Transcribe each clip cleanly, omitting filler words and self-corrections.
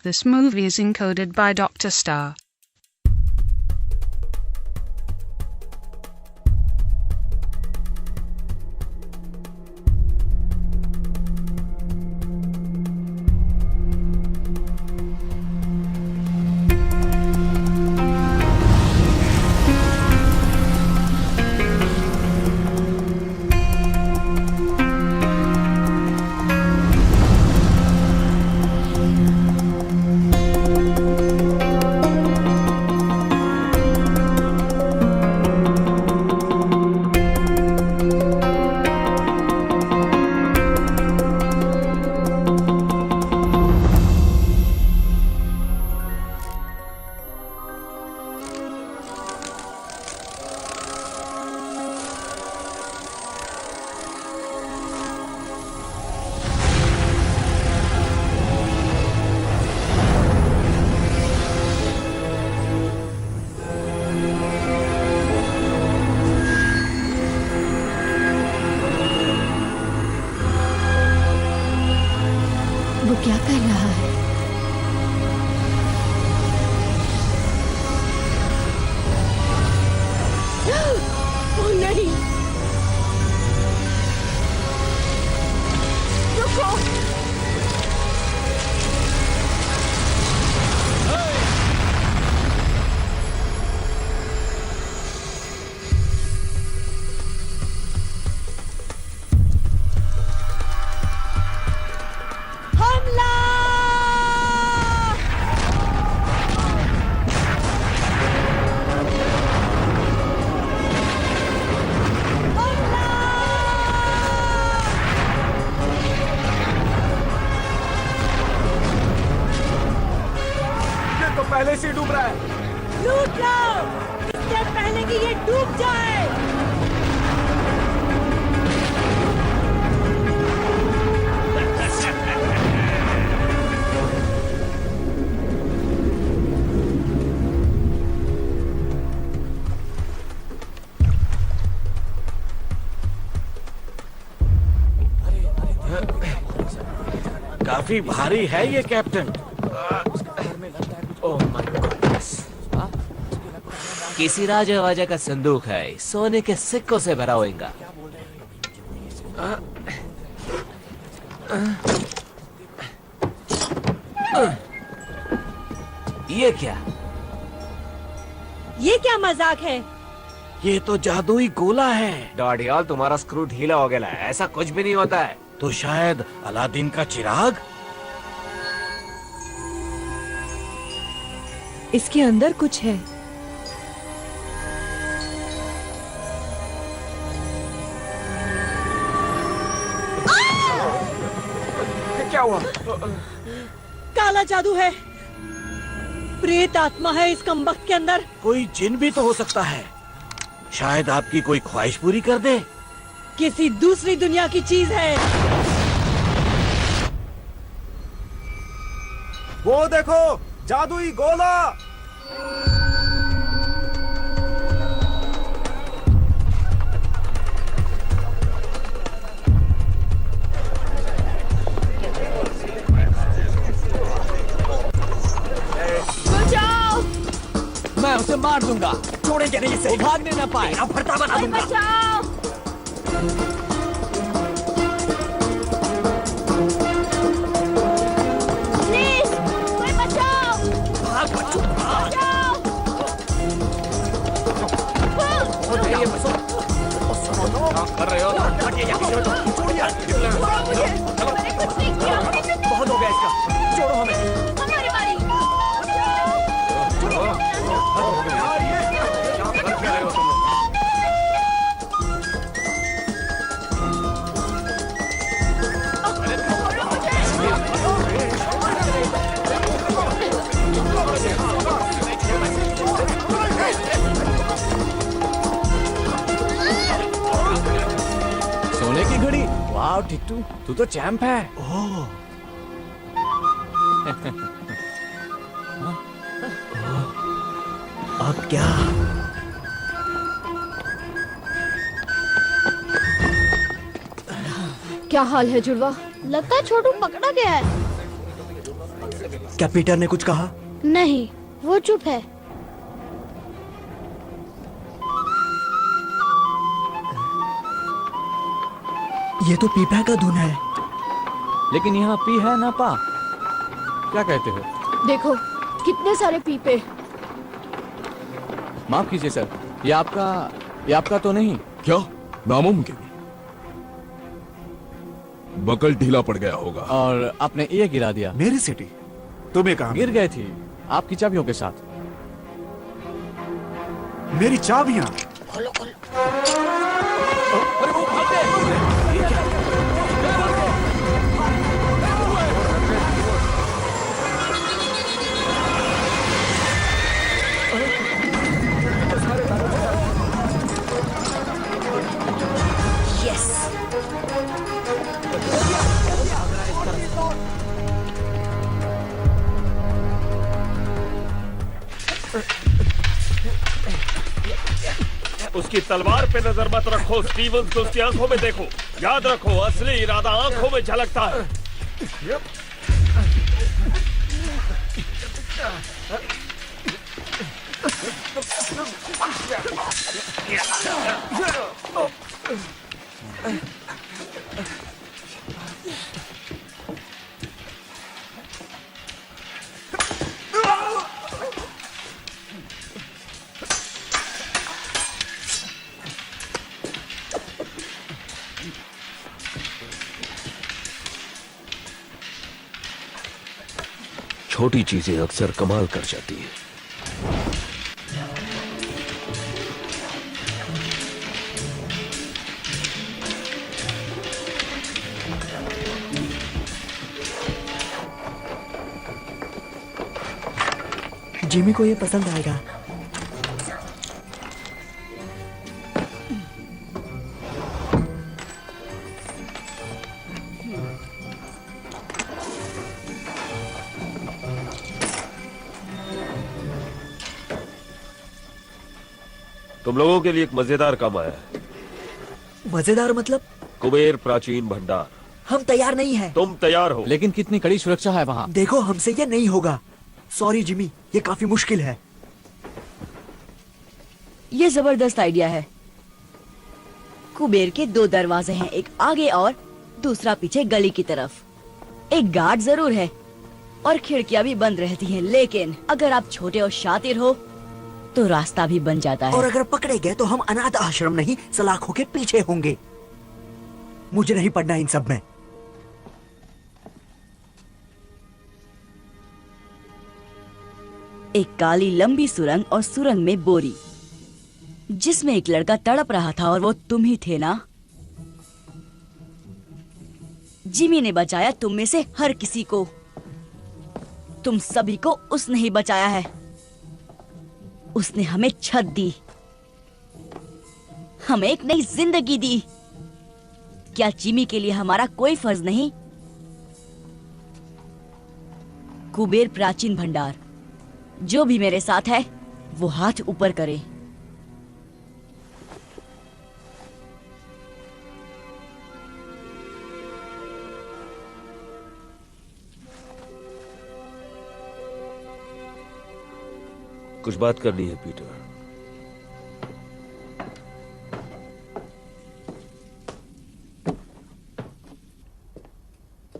This movie is encoded by Dr. Star. वो क्या कर रहा है? ओ नहीं! रुको! पहले से डूब रहा है। लूट लो इससे पहले कि ये डूब जाए। काफी भारी है ये कैप्टन। किसी राजा वाजा का संदूक है, सोने के सिक्कों से भरा होगा। ये क्या? ये क्या मजाक है? ये तो जादुई गोला है। डॉडियाल, तुम्हारा स्क्रू ढीला हो गया है। ऐसा कुछ भी नहीं होता है। तो शायद अलादीन का चिराग। इसके अंदर कुछ है। क्या हुआ? काला जादू है। प्रेत आत्मा है इस कमबख्त के अंदर। कोई जिन भी तो हो सकता है। शायद आपकी कोई ख्वाहिश पूरी कर दे। किसी दूसरी दुनिया की चीज है। वो देखो, जादुई गोला। बचाओ! मैं उसे मार दूंगा, छोड़ेंगे नहीं इसे। भागने न पाए। अब फरता बना दूंगा। बचाओ! प्लीज, कोई बचाओ! भाग बच्चों, भाग। बचाओ! ये बसो। कर रहे हो? हटिए यहाँ से, छोड़िए। छोड़ो मुझे! मैंने कुछ नहीं किया। बहुत हो गया इसका, छोड़ो हमें। हमारी बारी। सोने की घड़ी। वाह टिट्टू, तू तो चैंप है। ओह। अब क्या? क्या हाल है जुड़वा? लगता है छोटू पकड़ा गया है। क्या पीटर ने कुछ कहा? नहीं, वो चुप है। ये तो पीपा का धुन है। लेकिन यहाँ पी है ना पा, क्या कहते हो? देखो कितने सारे पीपे। माफ कीजिए सर, ये आपका तो नहीं? क्या? नामुमकिन। बकल ढीला पड़ गया होगा। और आपने ये गिरा दिया। मेरी सिटी तुम्हें कहा? गिर गई थी आपकी चाबियों के साथ। मेरी चाबियां? उसकी तलवार पे नजर मत रखो स्टीवंस, को उसकी आंखों में देखो। याद रखो असली इरादा आंखों में झलकता है। छोटी चीजें अक्सर कमाल कर जाती हैं। जिमी को ये पसंद आएगा। तुम लोगों के लिए एक मजेदार काम आया है। मजेदार मतलब? कुबेर प्राचीन भंडार। हम तैयार नहीं हैं। तुम तैयार हो? लेकिन कितनी कड़ी सुरक्षा है वहाँ। देखो हमसे ये नहीं होगा। सॉरी जिमी, ये काफी मुश्किल है। ये जबरदस्त आइडिया है। कुबेर के 2 दरवाजे हैं, एक आगे और दूसरा पीछे गली की तरफ। एक गार्ड जरूर है और खिड़कियां भी बंद रहती हैं, लेकिन अगर आप छोटे और शातिर हो तो रास्ता भी बन जाता है। और अगर पकड़े गए तो हम अनाथ आश्रम नहीं, सलाखों के पीछे होंगे। मुझे नहीं पढ़ना इन सब में। एक काली लंबी सुरंग और सुरंग में बोरी, जिसमें एक लड़का तड़प रहा था और वो तुम ही थे ना? जिमी ने बचाया तुम में से हर किसी को। तुम सभी को उसने ही बचाया है। उसने हमें छत दी, हमें एक नई जिंदगी दी। क्या जिमी के लिए हमारा कोई फर्ज नहीं? कुबेर प्राचीन भंडार, जो भी मेरे साथ है वो हाथ ऊपर करे। कुछ बात करनी है पीटर।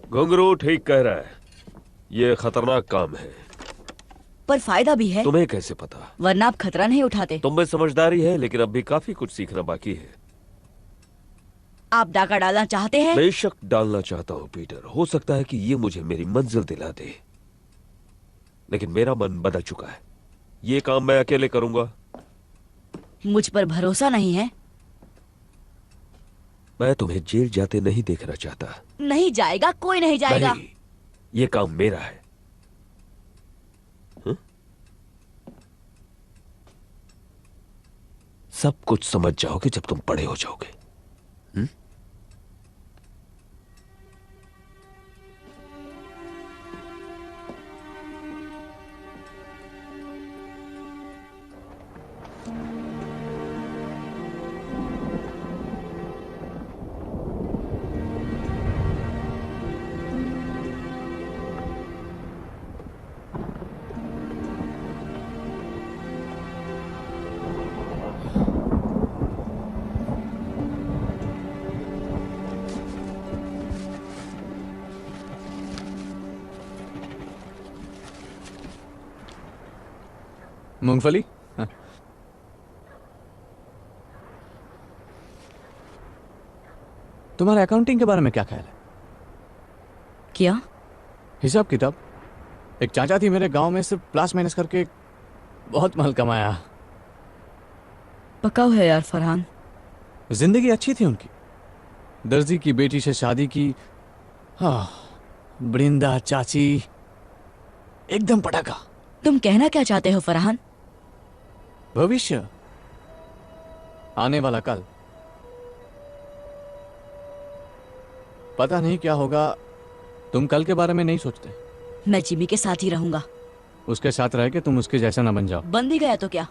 घुंघरू ठीक कह रहा है, ये खतरनाक काम है। पर फायदा भी है। तुम्हें कैसे पता? वरना आप खतरा नहीं उठाते। तुम में समझदारी है, लेकिन अब भी काफी कुछ सीखना बाकी है। आप डाका डालना चाहते हैं? बेशक डालना चाहता हूं पीटर। हो सकता है कि ये मुझे मेरी मंजिल दिला दे, लेकिन मेरा मन बदल चुका है। ये काम मैं अकेले करूंगा। मुझ पर भरोसा नहीं है? मैं तुम्हें जेल जाते नहीं देखना चाहता। नहीं जाएगा, कोई नहीं जाएगा। नहीं, ये काम मेरा है। सब कुछ समझ जाओगे जब तुम बड़े हो जाओगे। मूंगफली? हाँ। तुम्हारा अकाउंटिंग के बारे में क्या ख्याल है? क्या? हिसाब किताब। एक चाचा थी मेरे गांव में, सिर्फ प्लस माइनस करके बहुत माल कमाया। पकाओ है यार फरहान। जिंदगी अच्छी थी उनकी। दर्जी की बेटी से शादी की। हाँ, बृंदा चाची एकदम पटाखा। तुम कहना क्या चाहते हो फरहान? भविष्य, आने वाला कल। पता नहीं क्या होगा। तुम कल के बारे में नहीं सोचते। मैं जिमी के साथ ही रहूंगा। उसके साथ रह के तुम उसके जैसा ना बन जाओ। बन भी गया तो क्या?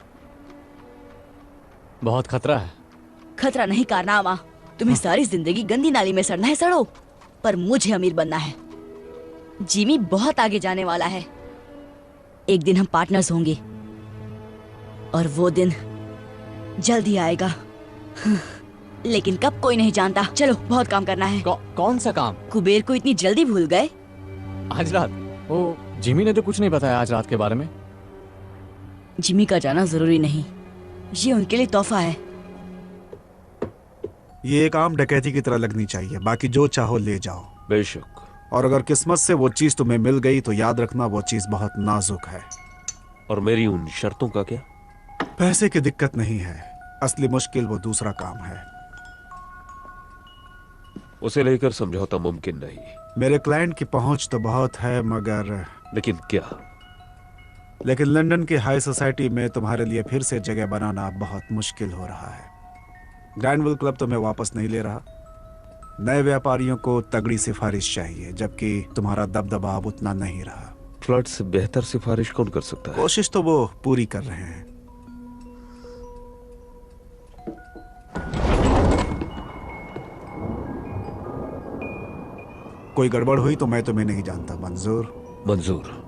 बहुत खतरा है। खतरा नहीं कारनामा। तुम्हें सारी जिंदगी गंदी नाली में सड़ना है, सड़ो, पर मुझे अमीर बनना है। जिमी बहुत आगे जाने वाला है। एक दिन हम पार्टनर्स होंगे और वो दिन जल्द ही आएगा। लेकिन कब कोई नहीं जानता। चलो, बहुत काम करना है। कौन सा काम? कुबेर को इतनी जल्दी भूल गए? आज रात? ओ, जिमी ने तो कुछ नहीं बताया आज रात के बारे में। जिमी का जाना जरूरी नहीं, ये उनके लिए तोहफा है। ये एक आम डकैती की तरह लगनी चाहिए। बाकी जो चाहो ले जाओ। बेशक। और अगर किस्मत से वो चीज तुम्हें मिल गई तो याद रखना वो चीज बहुत नाजुक है। और मेरी उन शर्तों का क्या? पैसे की दिक्कत नहीं है, असली मुश्किल वो दूसरा काम है। उसे लेकर समझौता मुमकिन नहीं। मेरे क्लाइंट की पहुंच तो बहुत है, मगर लेकिन क्या? लेकिन लंदन की हाई सोसाइटी में तुम्हारे लिए फिर से जगह बनाना बहुत मुश्किल हो रहा है। ग्रैंडविल क्लब तुम्हें वापस नहीं ले रहा। नए व्यापारियों को तगड़ी सिफारिश चाहिए, जबकि तुम्हारा दबदबा अब उतना नहीं रहा। फ्लड से बेहतर सिफारिश कौन कर सकता है? कोशिश तो वो पूरी कर रहे हैं। कोई गड़बड़ हुई तो मैं तुम्हें नहीं जानता। मंजूर? मंजूर।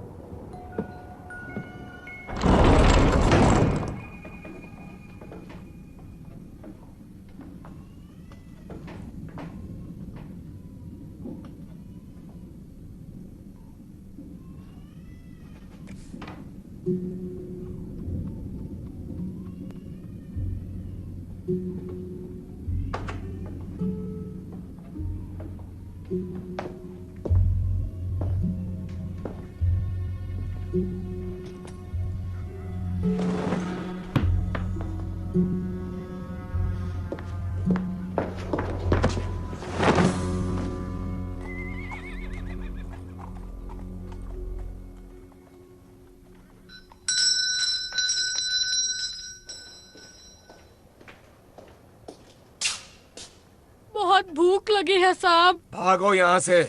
बहुत भूख लगी है साहब। भागो यहाँ से,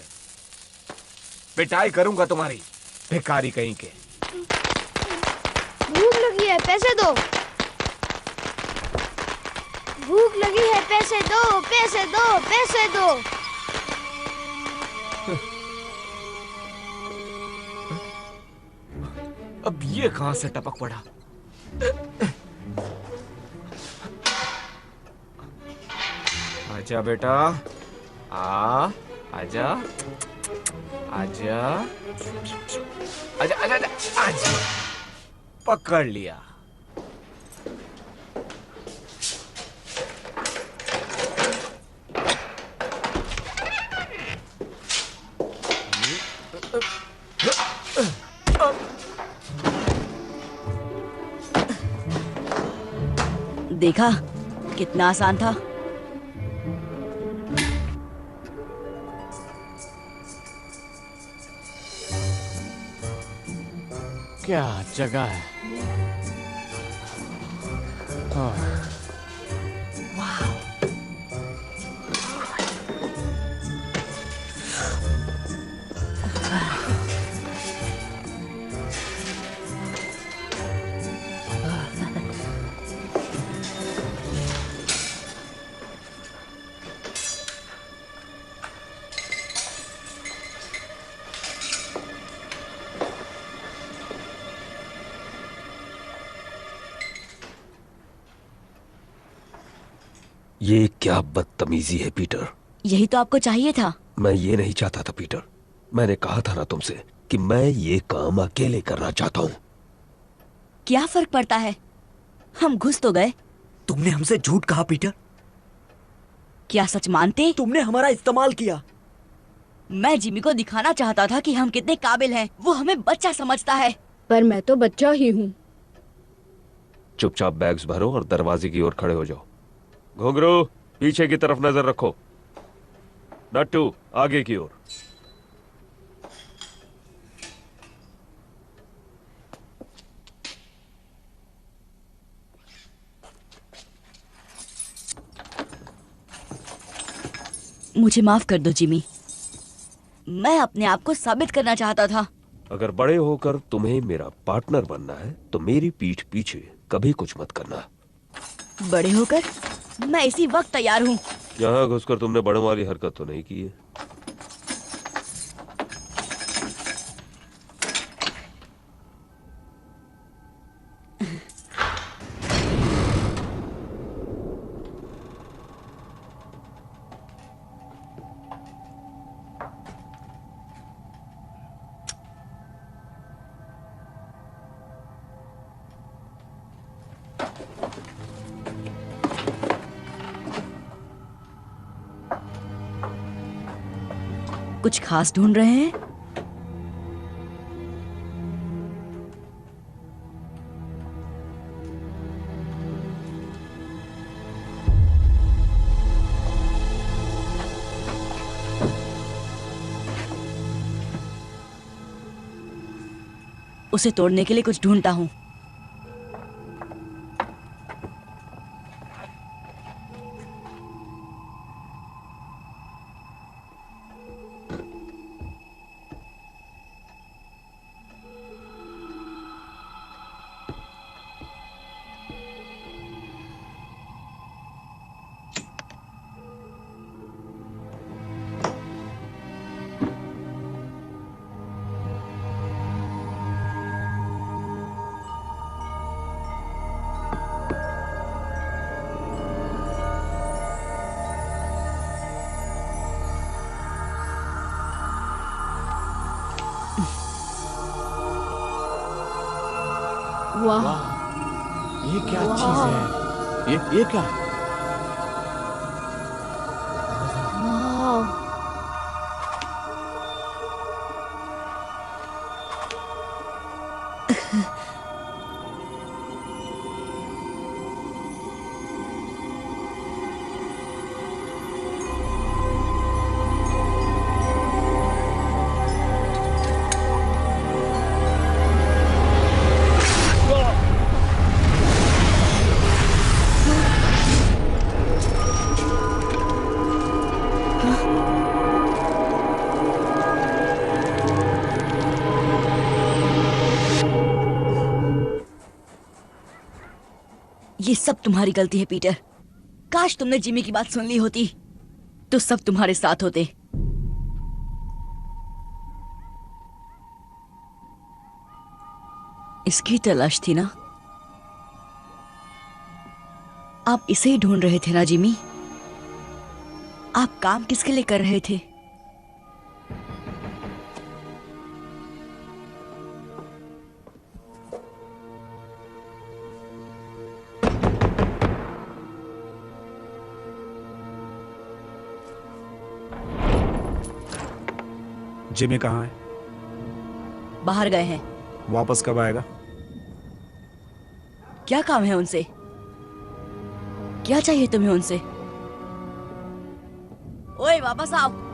पिटाई करूंगा तुम्हारी, भिखारी कहीं के। भूख लगी है, पैसे दो। भूख लगी है, पैसे दो, पैसे दो, पैसे दो। अब ये कहां से टपक पड़ा? आजा बेटा, आजा, आजा, आजा, आजा, आजा, आजा। पकड़ लिया। देखा कितना आसान था। क्या जगह है। ये क्या बदतमीजी है पीटर। यही तो आपको चाहिए था। मैं ये नहीं चाहता था पीटर। मैंने कहा था ना तुमसे कि मैं ये काम अकेले करना चाहता हूं। क्या फर्क पड़ता है, हम घुस तो गए। तुमने हमसे झूठ कहा पीटर। क्या सच मानते? तुमने हमारा इस्तेमाल किया। मैं जिमी को दिखाना चाहता था कि हम कितने काबिल हैं। वो हमें बच्चा समझता है। पर मैं तो बच्चा ही हूँ। चुपचाप बैग्स भरो और दरवाजे की ओर खड़े हो जाओ। घुंघरू, पीछे की तरफ नजर रखो। नट्टू, आगे की ओर। मुझे माफ कर दो जिमी, मैं अपने आप को साबित करना चाहता था। अगर बड़े होकर तुम्हें मेरा पार्टनर बनना है तो मेरी पीठ पीछे कभी कुछ मत करना। बड़े होकर मैं इसी वक्त तैयार हूँ। यहाँ घुसकर तुमने बड़ों वाली हरकत तो नहीं की है? कुछ खास ढूंढ रहे हैं? उसे तोड़ने के लिए कुछ ढूंढता हूं। वाह, ये क्या चीज है? ये क्या है? वाह, ये सब तुम्हारी गलती है पीटर। काश तुमने जिमी की बात सुन ली होती तो सब तुम्हारे साथ होते। इसकी तलाश थी ना? आप इसे ही ढूंढ रहे थे ना जिमी? आप काम किसके लिए कर रहे थे? जिमी कहाँ है? बाहर गए हैं। वापस कब आएगा? क्या काम है उनसे? क्या चाहिए तुम्हें उनसे? ओए वापस आओ।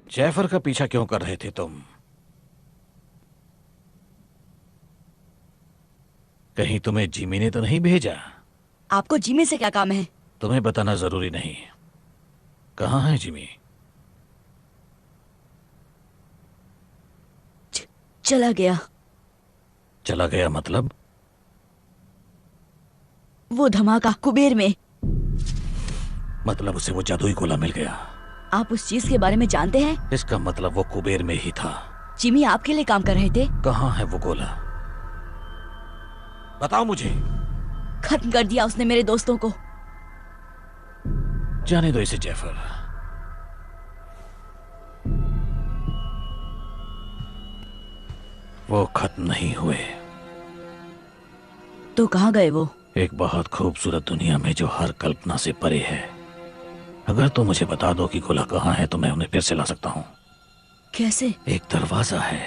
जैफर का पीछा क्यों कर रहे थे तुम? कहीं तुम्हें जिमी ने तो नहीं भेजा? आपको जिमी से क्या काम है? तुम्हें बताना जरूरी नहीं। कहाँ है जिमी? चला गया। चला गया मतलब? वो धमाका कुबेर में। मतलब उसे वो जादुई गोला मिल गया। आप उस चीज के बारे में जानते हैं? इसका मतलब वो कुबेर में ही था। जिमी आपके लिए काम कर रहे थे। कहाँ है वो गोला? बताओ मुझे। खत्म कर दिया उसने मेरे दोस्तों को। जाने दो इसे जैफर। वो खत्म नहीं हुए। तो कहाँ गए वो? एक बहुत खूबसूरत दुनिया में जो हर कल्पना से परे है। अगर तुम मुझे बता दो कि गोला कहाँ है तो मैं उन्हें फिर से ला सकता हूँ। कैसे? एक दरवाजा है,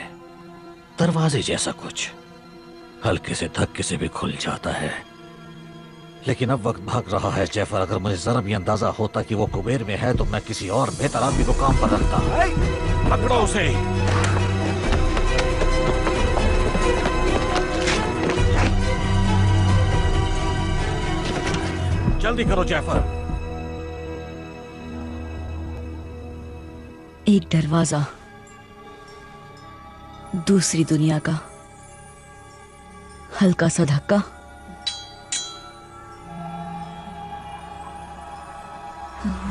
दरवाजे जैसा कुछ, हल्के से धक्के से भी खुल जाता है। लेकिन अब वक्त भाग रहा है जैफर। अगर मुझे जरा भी अंदाजा होता कि वो कुबेर में है तो मैं किसी और बेहतर आदमी को काम पर रखता। पकड़ो उसे। जल्दी करो जैफर। एक दरवाजा दूसरी दुनिया का, हल्का सा धक्का,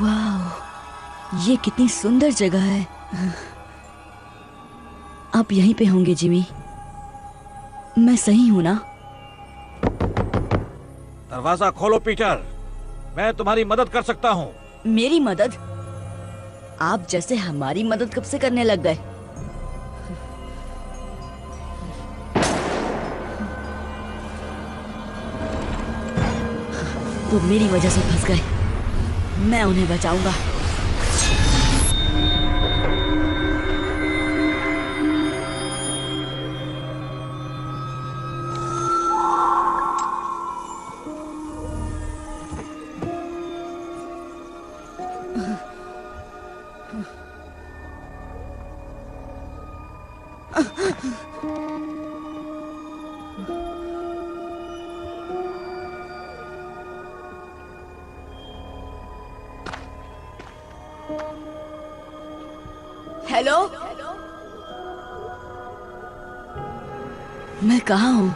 वाह, ये कितनी सुंदर जगह है। आप यहीं पे होंगे जिमी? मैं सही हूं ना? दरवाजा खोलो पीटर, मैं तुम्हारी मदद कर सकता हूँ। मेरी मदद? आप जैसे हमारी मदद कब से करने लग गए? वो मेरी वजह से फंस गए, मैं उन्हें बचाऊंगा। हेलो, मैं कहाँ हूँ?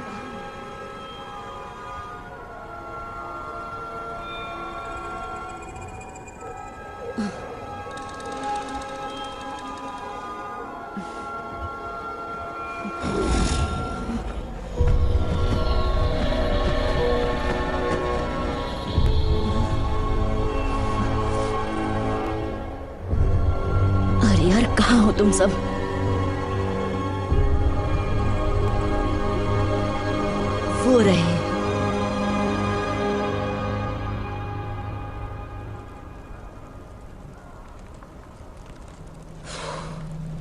अरे यार, कहाँ हो तुम सब? वो रहे।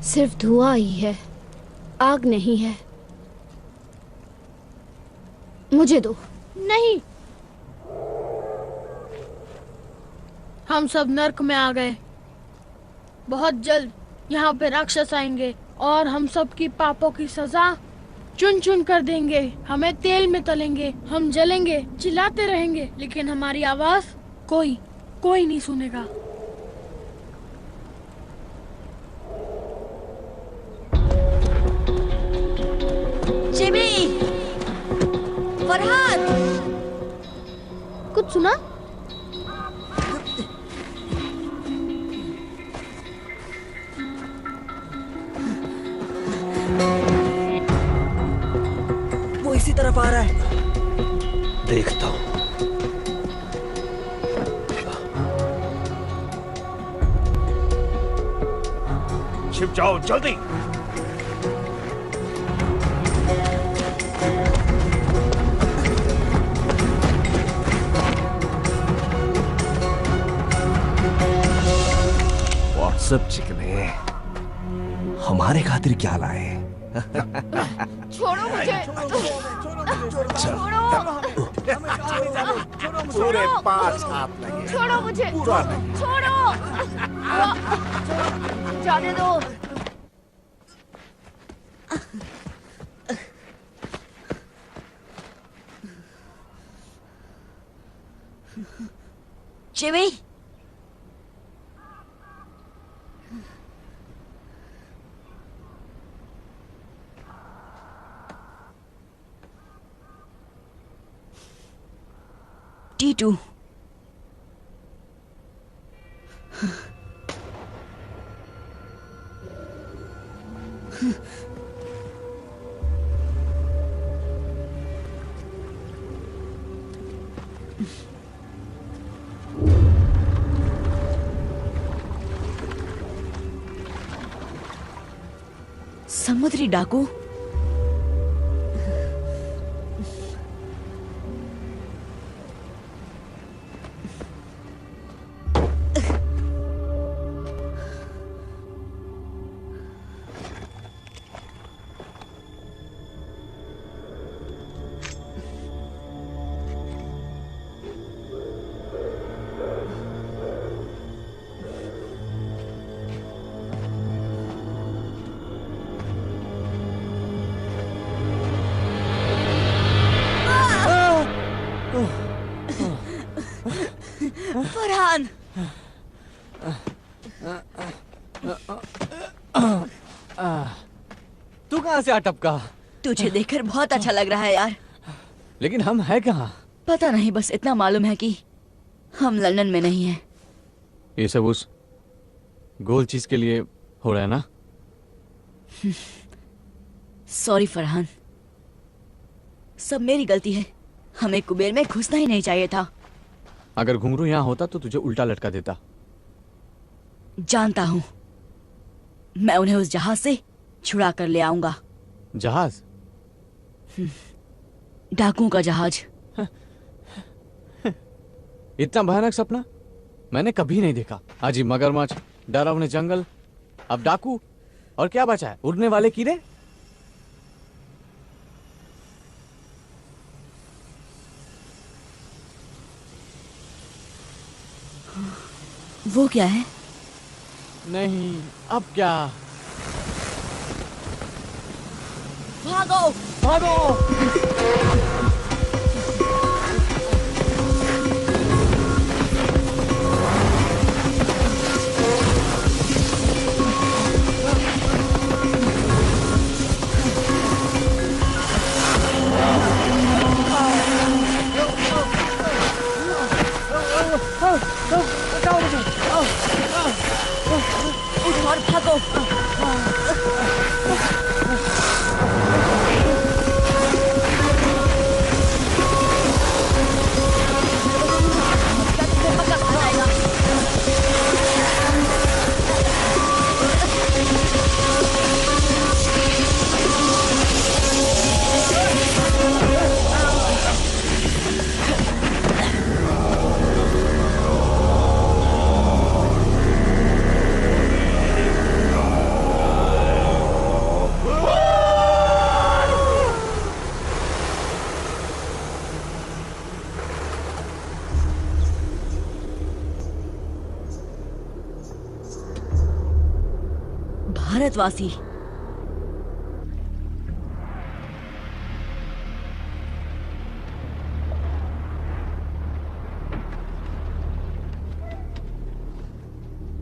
सिर्फ धुआं ही है, आग नहीं है। मुझे दो। नहीं, हम सब नर्क में आ गए। बहुत जल्द यहाँ पे राक्षस आएंगे और हम सब की पापों की सजा चुन चुन कर देंगे। हमें तेल में तलेंगे, हम जलेंगे, चिल्लाते रहेंगे, लेकिन हमारी आवाज कोई नहीं सुनेगा। जिमी, फरहाद, कुछ सुना? वो इसी तरफ आ रहा है। देखता हूँ। छिप जाओ जल्दी। सब चिकने हमारे खातिर क्या लाए? छोड़ो मुझे। छोड़ो। पूरे 5 हाथ लगे। छोड़ो मुझे। पूरा नहीं। छोड़ो। जाने दो। चिवी, T2। समुद्री डाकू। फरहान, तू कहाँ से आ टपका? तुझे देखकर बहुत अच्छा लग रहा है यार। लेकिन हम हैं कहाँ? पता नहीं, बस इतना मालूम है कि हम लंदन में नहीं हैं। ये सब उस गोल चीज के लिए हो रहा है ना? सॉरी फरहान, सब मेरी गलती है। हमें कुबेर में घुसना ही नहीं चाहिए था। अगर घुंघरू यहाँ होता तो तुझे उल्टा लटका देता। जानता हूं, मैं उन्हें उस जहाज से छुड़ा कर ले आऊंगा। जहाज? डाकुओं का जहाज। इतना भयानक सपना मैंने कभी नहीं देखा। आज ही मगरमच्छ, डरावने जंगल, अब डाकू, और क्या बचा है? उड़ने वाले कीड़े। वो क्या है? नहीं, अब क्या? भागो भागो! और भागो। भारतवासी।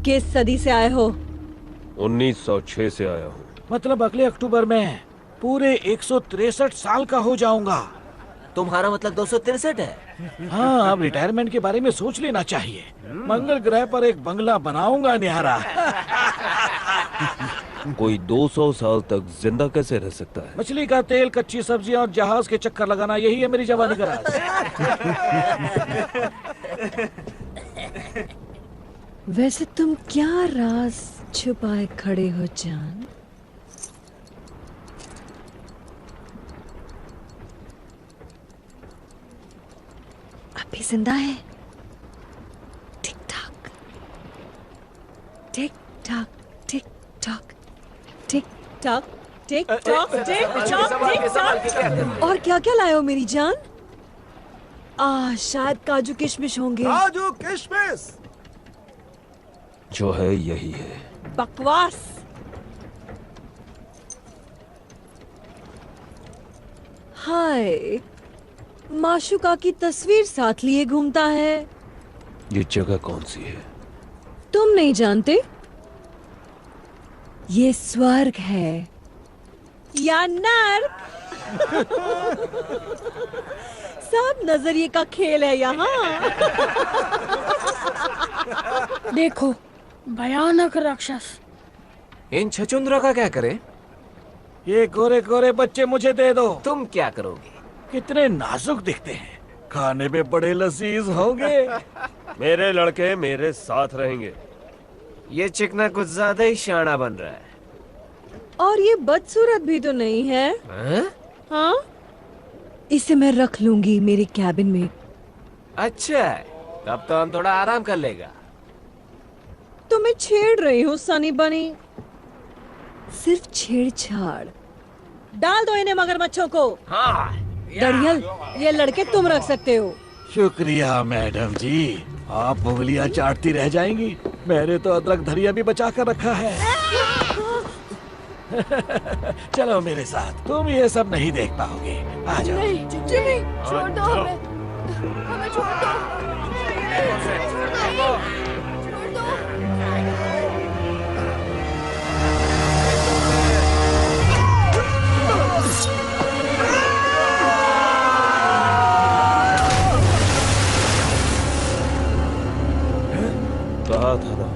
किस सदी से आए हो? 1906 से आया हूँ। मतलब अगले अक्टूबर में पूरे 163 साल का हो जाऊंगा। तुम्हारा मतलब 263 है? हाँ, अब रिटायरमेंट के बारे में सोच लेना चाहिए। मंगल ग्रह पर एक बंगला बनाऊंगा न्यारा। कोई 200 साल तक जिंदा कैसे रह सकता है? मछली का तेल, कच्ची सब्जियां और जहाज के चक्कर लगाना, यही है मेरी जवानी का राज। वैसे तुम क्या राज छुपाए खड़े हो जान? अभी जिंदा है? टिक टॉक, टिक टाक टिक टाक टिक टाक टिक टाक टिक टाक टिक टाक। और क्या क्या लाए हो मेरी जान? शायद काजू किशमिश होंगे। काजू किशमिश जो है यही है। बकवास। हाय, माशुका की तस्वीर साथ लिए घूमता है। ये जगह कौन सी है? तुम नहीं जानते? ये स्वर्ग है या नर्क। सब नजरिए का खेल है यहाँ। देखो, भयानक राक्षस। इन छचुंदरों का क्या करें? ये गोरे गोरे बच्चे मुझे दे दो। तुम क्या करोगे? कितने नाजुक दिखते हैं, खाने में बड़े लजीज होंगे। मेरे लड़के मेरे साथ रहेंगे। ये चिकना कुछ ज्यादा ही शाना बन रहा है। और ये बदसूरत भी तो नहीं है। हाँ, इसे मैं रख लूंगी मेरे कैबिन में। अच्छा है, तब तो हम थोड़ा आराम कर लेगा। तो मैं छेड़ रही हूँ सनी बनी। सिर्फ छेड़छाड़। डाल दो इन्हें मगरमच्छों को। हाँ। दरियल, ये लड़के तुम रख सकते हो। शुक्रिया मैडम जी, आप उंगलियां चाटती रह जाएंगी। मैंने तो अदरक धरिया भी बचा कर रखा है। चलो मेरे साथ, तुम ये सब नहीं देख पाओगे। आ जाओ। नहीं, जिमी, छोड़ दो हमें। हमें छोड़ दो। छोड़ दो। कहा था ना,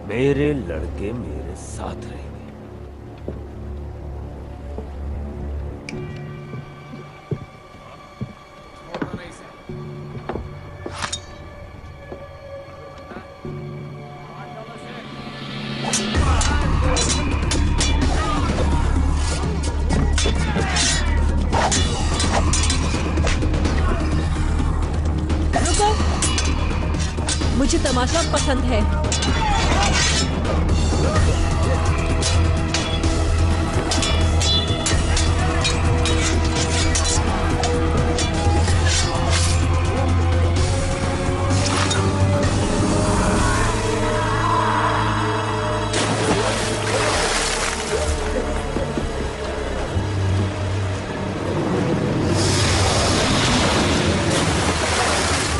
मेरे लड़के मेरे साथ रहेंगे। रुको, मुझे तमाशा पसंद है।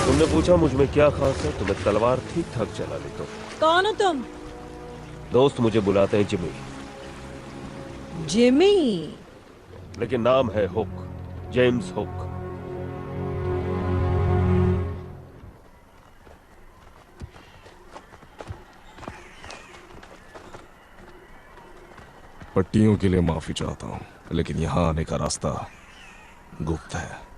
तुमने पूछा मुझ में क्या खास है, तो मैं तलवार ठीक ठाक चला लेता हूँ। कौन हो तुम? दोस्त मुझे बुलाते हैं जिमी, जिमी। लेकिन नाम है हुक, जेम्स हुक। पट्टियों के लिए माफी चाहता हूँ, लेकिन यहाँ आने का रास्ता गुप्त है।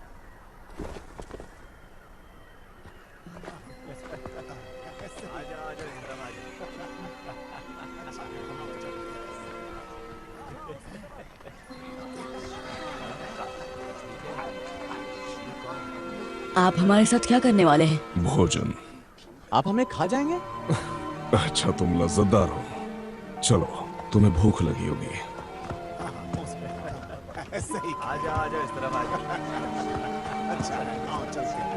आप हमारे साथ क्या करने वाले हैं? भोजन। आप हमें खा जाएंगे? अच्छा, तुम लज्जतदार हो। चलो, तुम्हें भूख लगी होगी। आजा आजा, इस तरफ आजा। अच्छा, आओ चलते हैं।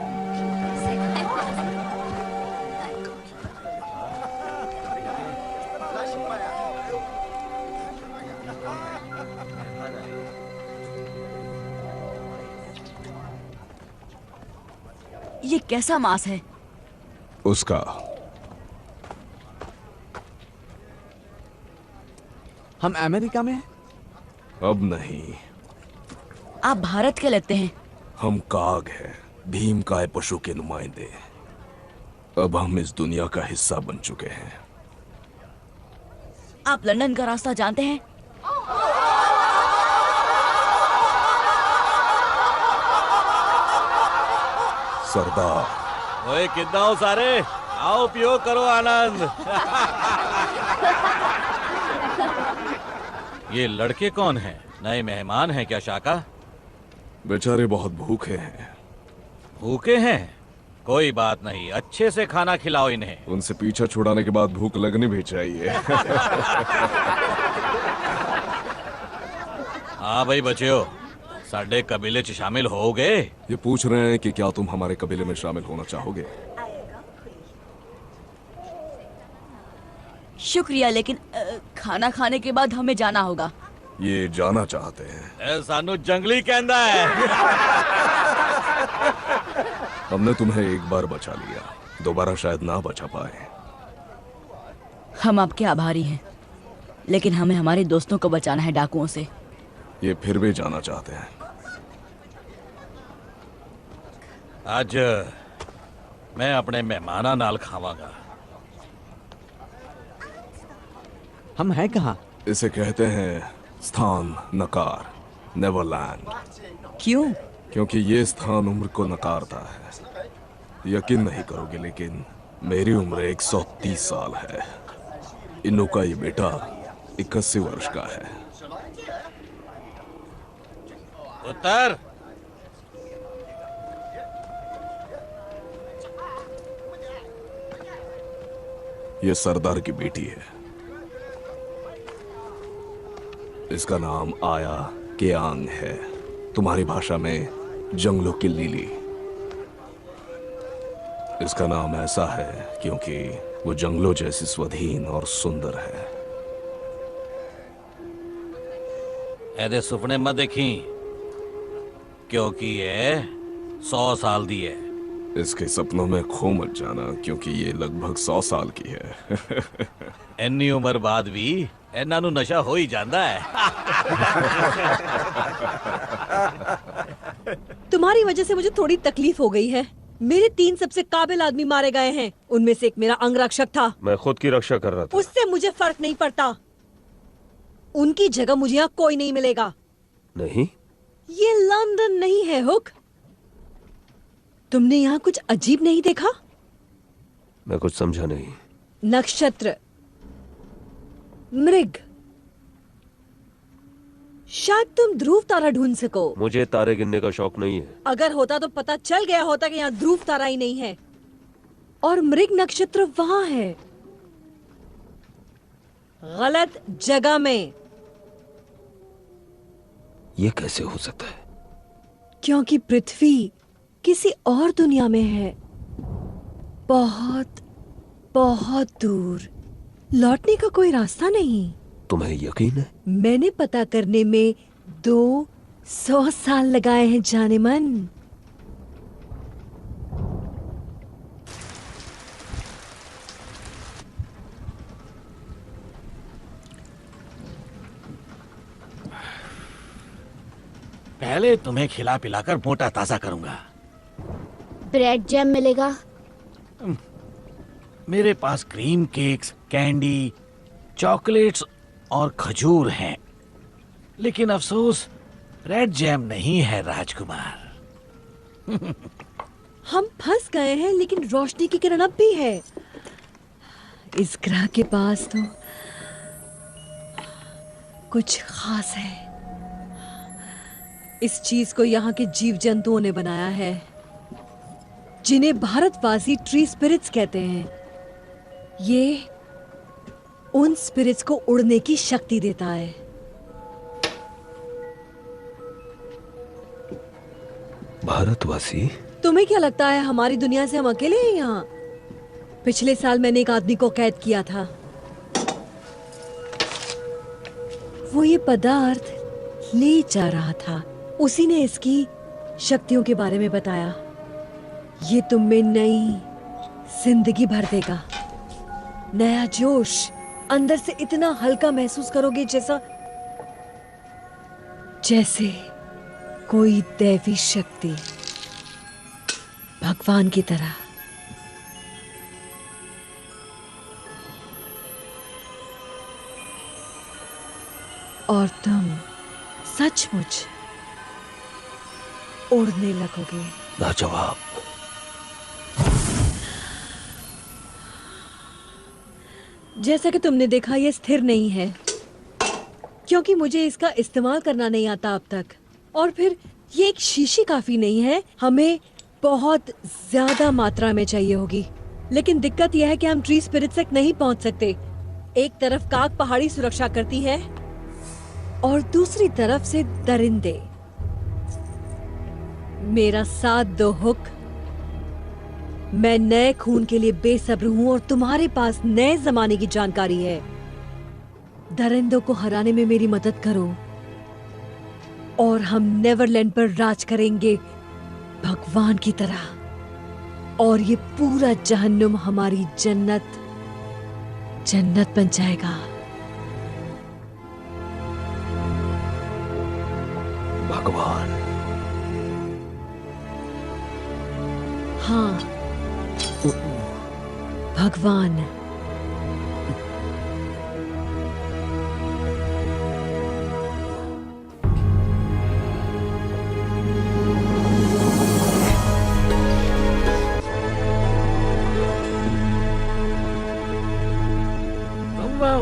ये कैसा मांस है? उसका। हम अमेरिका में हैं? अब नहीं। आप भारत के लगते हैं। हम काग हैं, भीमकाय पशु के नुमाइंदे। अब हम इस दुनिया का हिस्सा बन चुके हैं। आप लंदन का रास्ता जानते हैं? सरदार। ओए कितना हो सारे, आओ पियो करो आनंद। ये लड़के कौन हैं? नए मेहमान हैं क्या शाका? बेचारे बहुत भूखे हैं। भूखे हैं? कोई बात नहीं, अच्छे से खाना खिलाओ इन्हें। उनसे पीछा छुड़ाने के बाद भूख लगनी भी चाहिए। हाँ भाई बच्चों, साडे कबीले च शामिल होगे? ये पूछ रहे हैं कि क्या तुम हमारे कबीले में शामिल होना चाहोगे? शुक्रिया, लेकिन खाना खाने के बाद हमें जाना होगा। ये जाना चाहते हैं। सानू जंगली कहंदा है। हमने तुम्हें एक बार बचा लिया, दोबारा शायद ना बचा पाए। हम आपके आभारी हैं, लेकिन हमें हमारे दोस्तों को बचाना है डाकुओं से। ये फिर भी जाना चाहते हैं। आज मैं अपने मेहमाना नाल खावांगा। हम हैं कहाँ? इसे कहते हैं स्थान नकार, नेवरलैंड। क्यों? क्योंकि ये स्थान उम्र को नकारता है। यकीन नहीं करोगे, लेकिन मेरी उम्र 130 साल है। इन्नू का ये बेटा 81 वर्ष का है। उत्तर। ये सरदार की बेटी है। इसका नाम आया केआंग है, तुम्हारी भाषा में जंगलों की लिली। इसका नाम ऐसा है क्योंकि वो जंगलों जैसी स्वाधीन और सुंदर है। ऐदे सुपने मत देखी, क्योंकि ये 100 साल दी है। इसके सपनों में खो मत जाना, क्योंकि ये लगभग 100 साल की है। इन्नी उम्र बाद भी इन्हां नूं नशा हो ही जाता है। तुम्हारी वजह से मुझे थोड़ी तकलीफ हो गई है। मेरे 3 सबसे काबिल आदमी मारे गए हैं। उनमें से एक मेरा अंगरक्षक था। मैं खुद की रक्षा कर रहा था। उससे मुझे फर्क नहीं पड़ता। उनकी जगह मुझे यहाँ कोई नहीं मिलेगा। नहीं, ये लंदन नहीं है हुक। तुमने यहाँ कुछ अजीब नहीं देखा? मैं कुछ समझा नहीं। नक्षत्र, मृग, शायद तुम ध्रुव तारा ढूंढ सको। मुझे तारे गिनने का शौक नहीं है। अगर होता तो पता चल गया होता कि यहाँ ध्रुव तारा ही नहीं है और मृग नक्षत्र वहां है, गलत जगह में। ये कैसे हो सकता है? क्योंकि पृथ्वी किसी और दुनिया में है, बहुत बहुत दूर। लौटने का कोई रास्ता नहीं। तुम्हें यकीन है? मैंने पता करने में 200 साल लगाए हैं जाने मन। पहले तुम्हें खिला पिलाकर मोटा ताजा करूंगा। ब्रेड जैम मिलेगा? मेरे पास क्रीम केक्स, कैंडी, चॉकलेट्स और खजूर हैं, लेकिन अफसोस रेड जैम नहीं है राजकुमार। हम फंस गए हैं, लेकिन रोशनी की किरण अब भी है। इस ग्रह के पास तो कुछ खास है। इस चीज को यहाँ के जीव जंतुओं ने बनाया है, जिन्हें भारतवासी ट्री स्पिरिट्स कहते हैं। ये उन स्पिरिट्स को उड़ने की शक्ति देता है। भारतवासी? तुम्हें क्या लगता है हमारी दुनिया से हम अकेले हैं यहाँ? पिछले साल मैंने एक आदमी को कैद किया था। वो ये पदार्थ ले जा रहा था। उसी ने इसकी शक्तियों के बारे में बताया। ये तुम में नई जिंदगी भर देगा, नया जोश। अंदर से इतना हल्का महसूस करोगे जैसे कोई दैवी शक्ति, भगवान की तरह। और तुम सचमुच उड़ने लगोगे। लाजवाब। जैसा कि तुमने देखा, ये स्थिर नहीं है, क्योंकि मुझे इसका इस्तेमाल करना नहीं आता अब तक। और फिर ये एक शीशी काफी नहीं है, हमें बहुत ज्यादा मात्रा में चाहिए होगी, लेकिन दिक्कत यह है कि हम ट्री स्पिरिट्स तक नहीं पहुंच सकते। एक तरफ काग पहाड़ी सुरक्षा करती है और दूसरी तरफ से दरिंदे। मेरा साथ दो हुक। मैं नए खून के लिए बेसब्र हूं और तुम्हारे पास नए जमाने की जानकारी है। दरिंदों को हराने में मेरी मदद करो और हम नेवरलैंड पर राज करेंगे भगवान की तरह, और ये पूरा जहन्नुम हमारी जन्नत बन जाएगा। भगवान। हाँ, भगवान।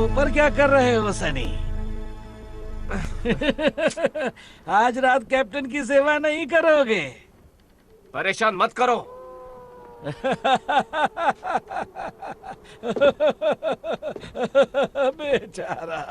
ऊपर क्या कर रहे हो सनी? आज रात कैप्टन की सेवा नहीं करोगे? परेशान मत करो। बेचारा।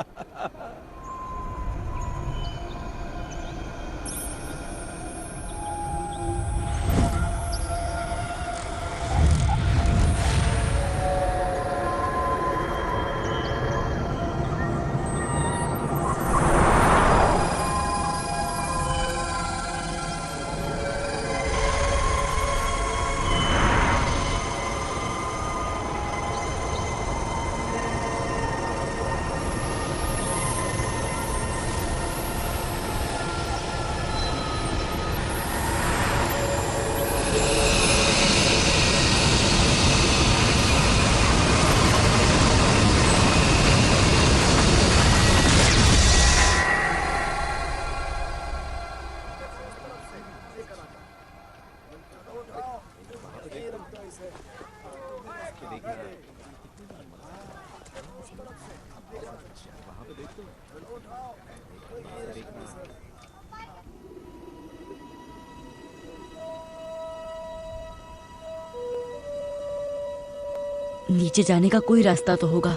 नीचे जाने का कोई रास्ता तो होगा।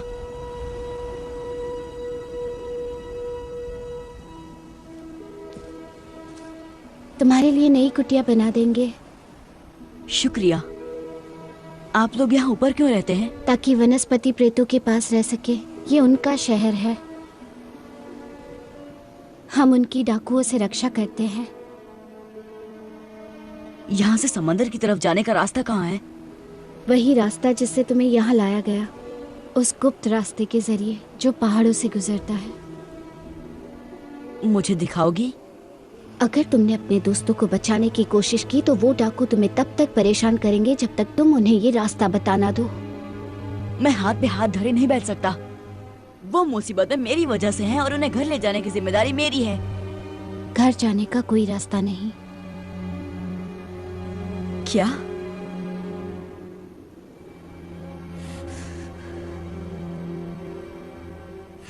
तुम्हारे लिए नई कुटिया बना देंगे। शुक्रिया। आप लोग यहाँ ऊपर क्यों रहते हैं? ताकि वनस्पति प्रेतों के पास रह सके। ये उनका शहर है। हम उनकी डाकुओं से रक्षा करते हैं। यहाँ से समंदर की तरफ जाने का रास्ता कहाँ है? वही रास्ता जिससे तुम्हें यहाँ लाया गया, उस गुप्त रास्ते के जरिए जो पहाड़ों से गुजरता है। मुझे दिखाओगी? अगर तुमने अपने दोस्तों को बचाने की कोशिश की तो वो डाकू तुम्हें तब तक परेशान करेंगे जब तक तुम उन्हें ये रास्ता बताना दो। मैं हाथ पे हाथ धरे नहीं बैठ सकता। वो मुसीबतें मेरी वजह से हैं और उन्हें घर ले जाने की जिम्मेदारी मेरी है। घर जाने का कोई रास्ता नहीं। क्या?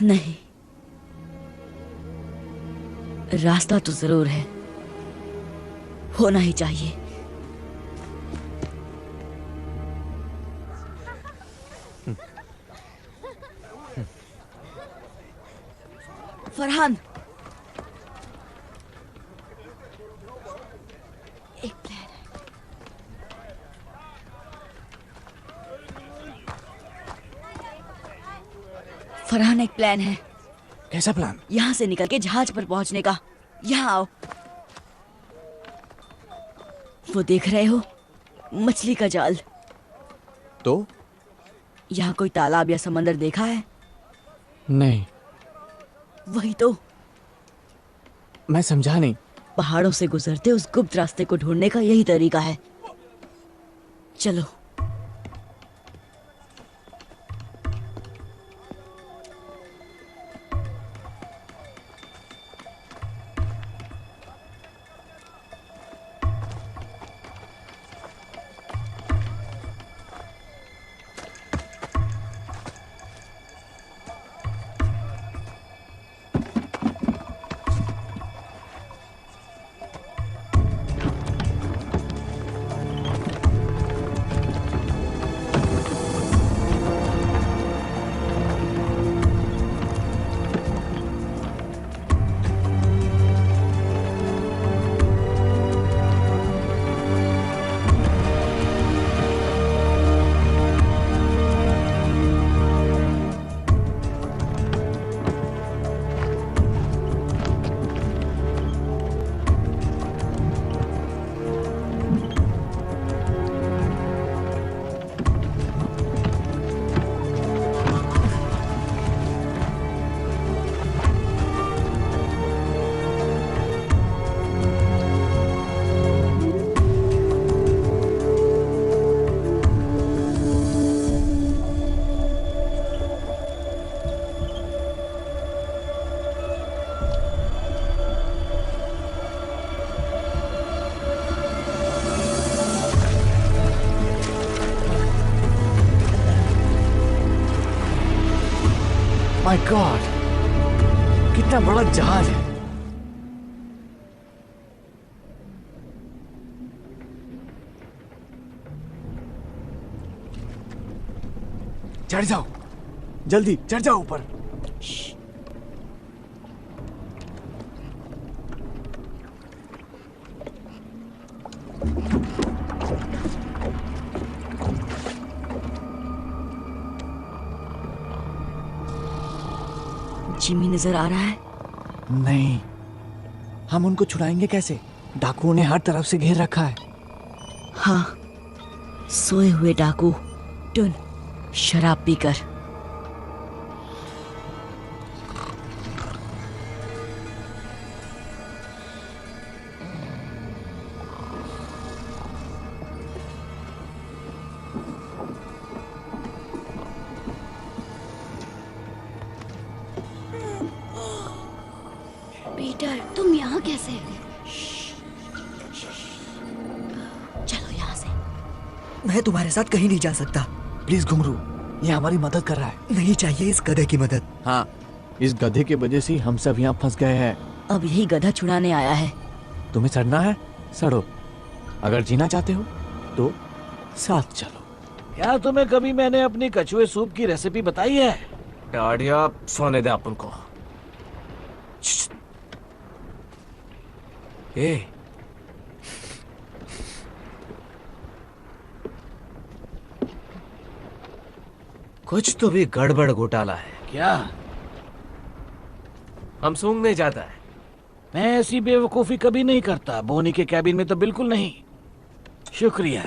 नहीं, रास्ता तो जरूर है, होना ही चाहिए। फरहान, एक प्लान है। फरहान, एक प्लान है। कैसा प्लान? यहाँ से निकल के जहाज पर पहुंचने का। यहाँ आओ। वो देख रहे हो, मछली का जाल। तो यहाँ कोई तालाब या समंदर देखा है? नहीं। वही तो। मैं समझा नहीं। पहाड़ों से गुजरते उस गुप्त रास्ते को ढूंढने का यही तरीका है। चलो। माय गॉड, कितना बड़ा जहाज है। चढ़ जाओ, जल्दी चढ़ जाओ ऊपर। जिमी नजर आ रहा है? नहीं, हम उनको छुड़ाएंगे कैसे? डाकुओं ने हर तरफ से घेर रखा है। हाँ, सोए हुए डाकू टुन शराब पीकर। पीटर, तुम यहाँ कैसे? चलो यहाँ से। मैं तुम्हारे साथ कहीं नहीं जा सकता। प्लीज घुंघरू, ये हमारी मदद कर रहा है। नहीं चाहिए इस गधे की मदद। हाँ, इस गधे की वजह से हम सब यहाँ फंस गए हैं। अब यही गधा छुड़ाने आया है। तुम्हें सड़ना है, सड़ो। अगर जीना चाहते हो तो साथ चलो। क्या तुम्हें कभी मैंने अपनी कछुए सूप की रेसिपी बताई है? डाडिया, सोने दे अपन को। ए, कुछ तो भी गड़बड़ घोटाला है। क्या? हम सूंघने जाता है। मैं ऐसी बेवकूफी कभी नहीं करता। बोनी के कैबिन में तो बिल्कुल नहीं। शुक्रिया।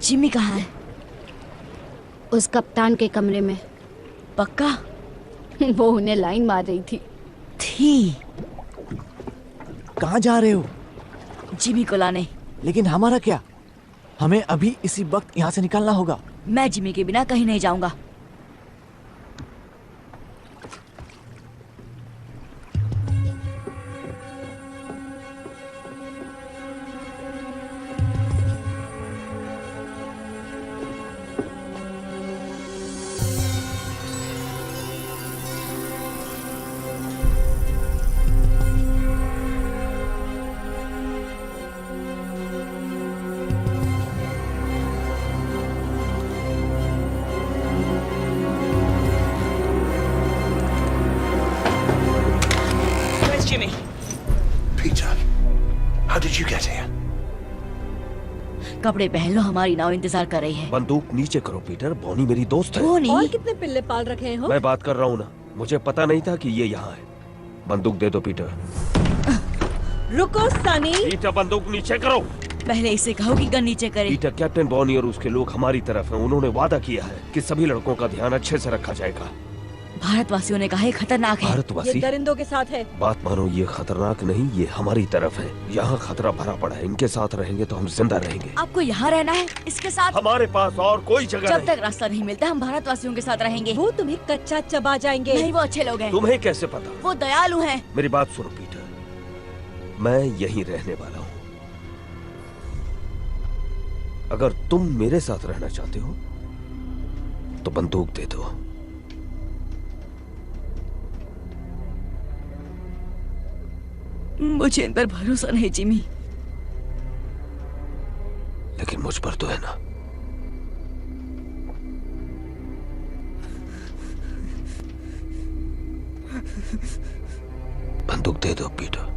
जिमी कहाँ है? उस कप्तान के कमरे में। पक्का? वो उन्हें लाइन मार रही थी। कहाँ जा रहे हो? जिमी को लाने। लेकिन हमारा क्या? हमें अभी इसी वक्त यहाँ से निकलना होगा। मैं जिमी के बिना कहीं नहीं जाऊंगा। Jimmy. Peter, how did you get here? कपड़े पहन लो, हमारी नाव इंतजार कर रही है। बंदूक नीचे करो पीटर, बॉनी मेरी दोस्त है। बोनी? और कितने पिल्ले पाल रखे हैं? मैं बात कर रहा हूँ ना, मुझे पता नहीं था कि ये यहाँ है। बंदूक दे दो पीटर। रुको सनी। पीटर, बंदूक नीचे करो। पहले इसे कहो कि गन नीचे करे। पीटर, कैप्टन बॉनी और उसके लोग हमारी तरफ हैं। उन्होंने वादा किया है कि सभी लड़कों का ध्यान अच्छे से रखा जाएगा। भारतवासियों ने कहा है खतरनाक है। भारतवासी? ये दरिंदों के साथ है। बात मानो, ये खतरनाक नहीं, ये हमारी तरफ है। यहाँ खतरा भरा पड़ा है। इनके साथ रहेंगे तो हम जिंदा रहेंगे। आपको यहाँ रहना है इसके साथ? हमारे पास और कोई जगह जब नहीं। तक रास्ता नहीं मिलता हम भारतवासियों के साथ रहेंगे। वो तुम्हें कच्चा चबा जाएंगे। नहीं, वो अच्छे लोग हैं। तुम्हें कैसे पता? वो दयालु हैं। मेरी बात सुनो पीटर, मैं यहीं रहने वाला हूँ। अगर तुम मेरे साथ रहना चाहते हो तो बंदूक दे दो। मुझे इन पर भरोसा नहीं जिमी। लेकिन मुझ पर तो है ना। बंदूक दे दो पीटर।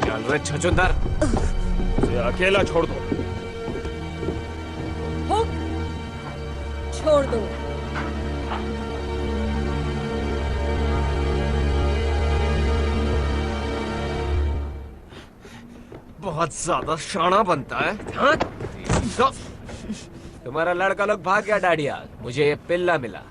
चल रे छछूंदर, उसे अकेला छोड़ दो। हुक, छोड़ दो। बहुत ज्यादा शाना बनता है। हाँ? तो, तुम्हारा लड़का लोग भाग गया डाडिया। मुझे ये पिल्ला मिला।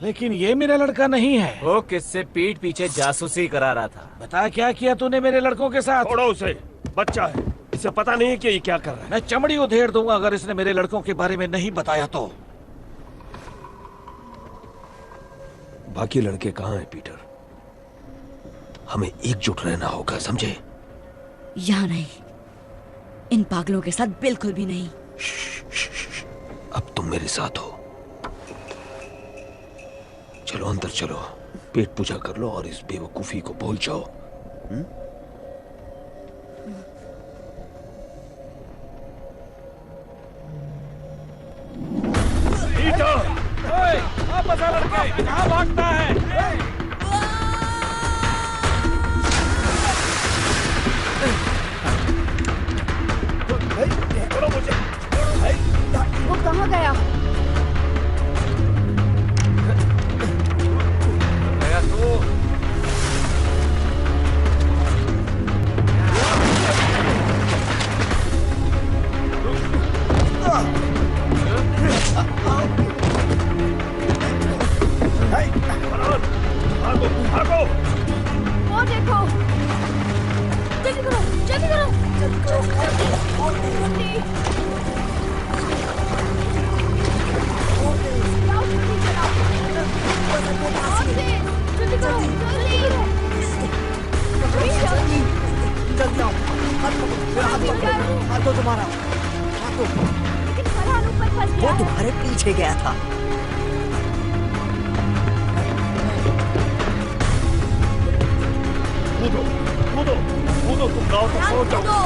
लेकिन ये मेरा लड़का नहीं है। वो किससे पीठ पीछे जासूसी करा रहा था। बता क्या किया तूने मेरे लड़कों के साथ? छोड़ो उसे, बच्चा है। इसे पता नहीं कि ये क्या कर रहा है। मैं चमड़ी उधेड़ दूंगा अगर इसने मेरे लड़कों के बारे में नहीं बताया तो। बाकी लड़के कहाँ हैं पीटर? हमें एकजुट रहना होगा, समझे? यहाँ नहीं, इन पागलों के साथ बिल्कुल भी नहीं। अब तुम मेरे साथ हो। चलो अंदर चलो, पेट पूजा कर लो और इस बेवकूफी को भूल जाओ। वापस आ लड़के, कहाँ भागता है? वो कहाँ गया? गया तू। भागो भागो। वो देखो, जल्दी करो, जल्दी करो, जल्दी। जल्दी करो, जल्दी आओ, हाथ दो तुम्हारा, हाथ दो। वो तुम्हारे पीछे गया था। कूदो कूदो कूदो, तुम गाँव तक पहुंच जाओ।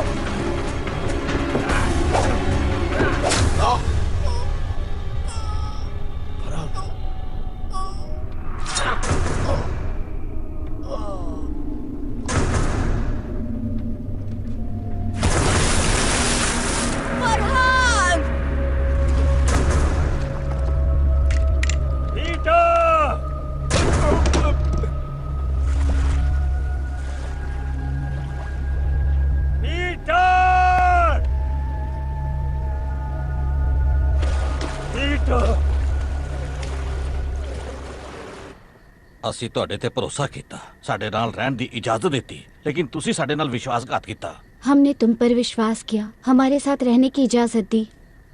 ਅਸੀਂ ਤੁਹਾਡੇ ਤੇ ਭਰੋਸਾ ਕੀਤਾ, ਸਾਡੇ ਨਾਲ ਰਹਿਣ ਦੀ ਇਜਾਜ਼ਤ ਦਿੱਤੀ, लेकिन तुसी ਸਾਡੇ ਨਾਲ विश्वासघात ਕੀਤਾ। हमने तुम पर विश्वास किया, हमारे साथ रहने की इजाजत दी,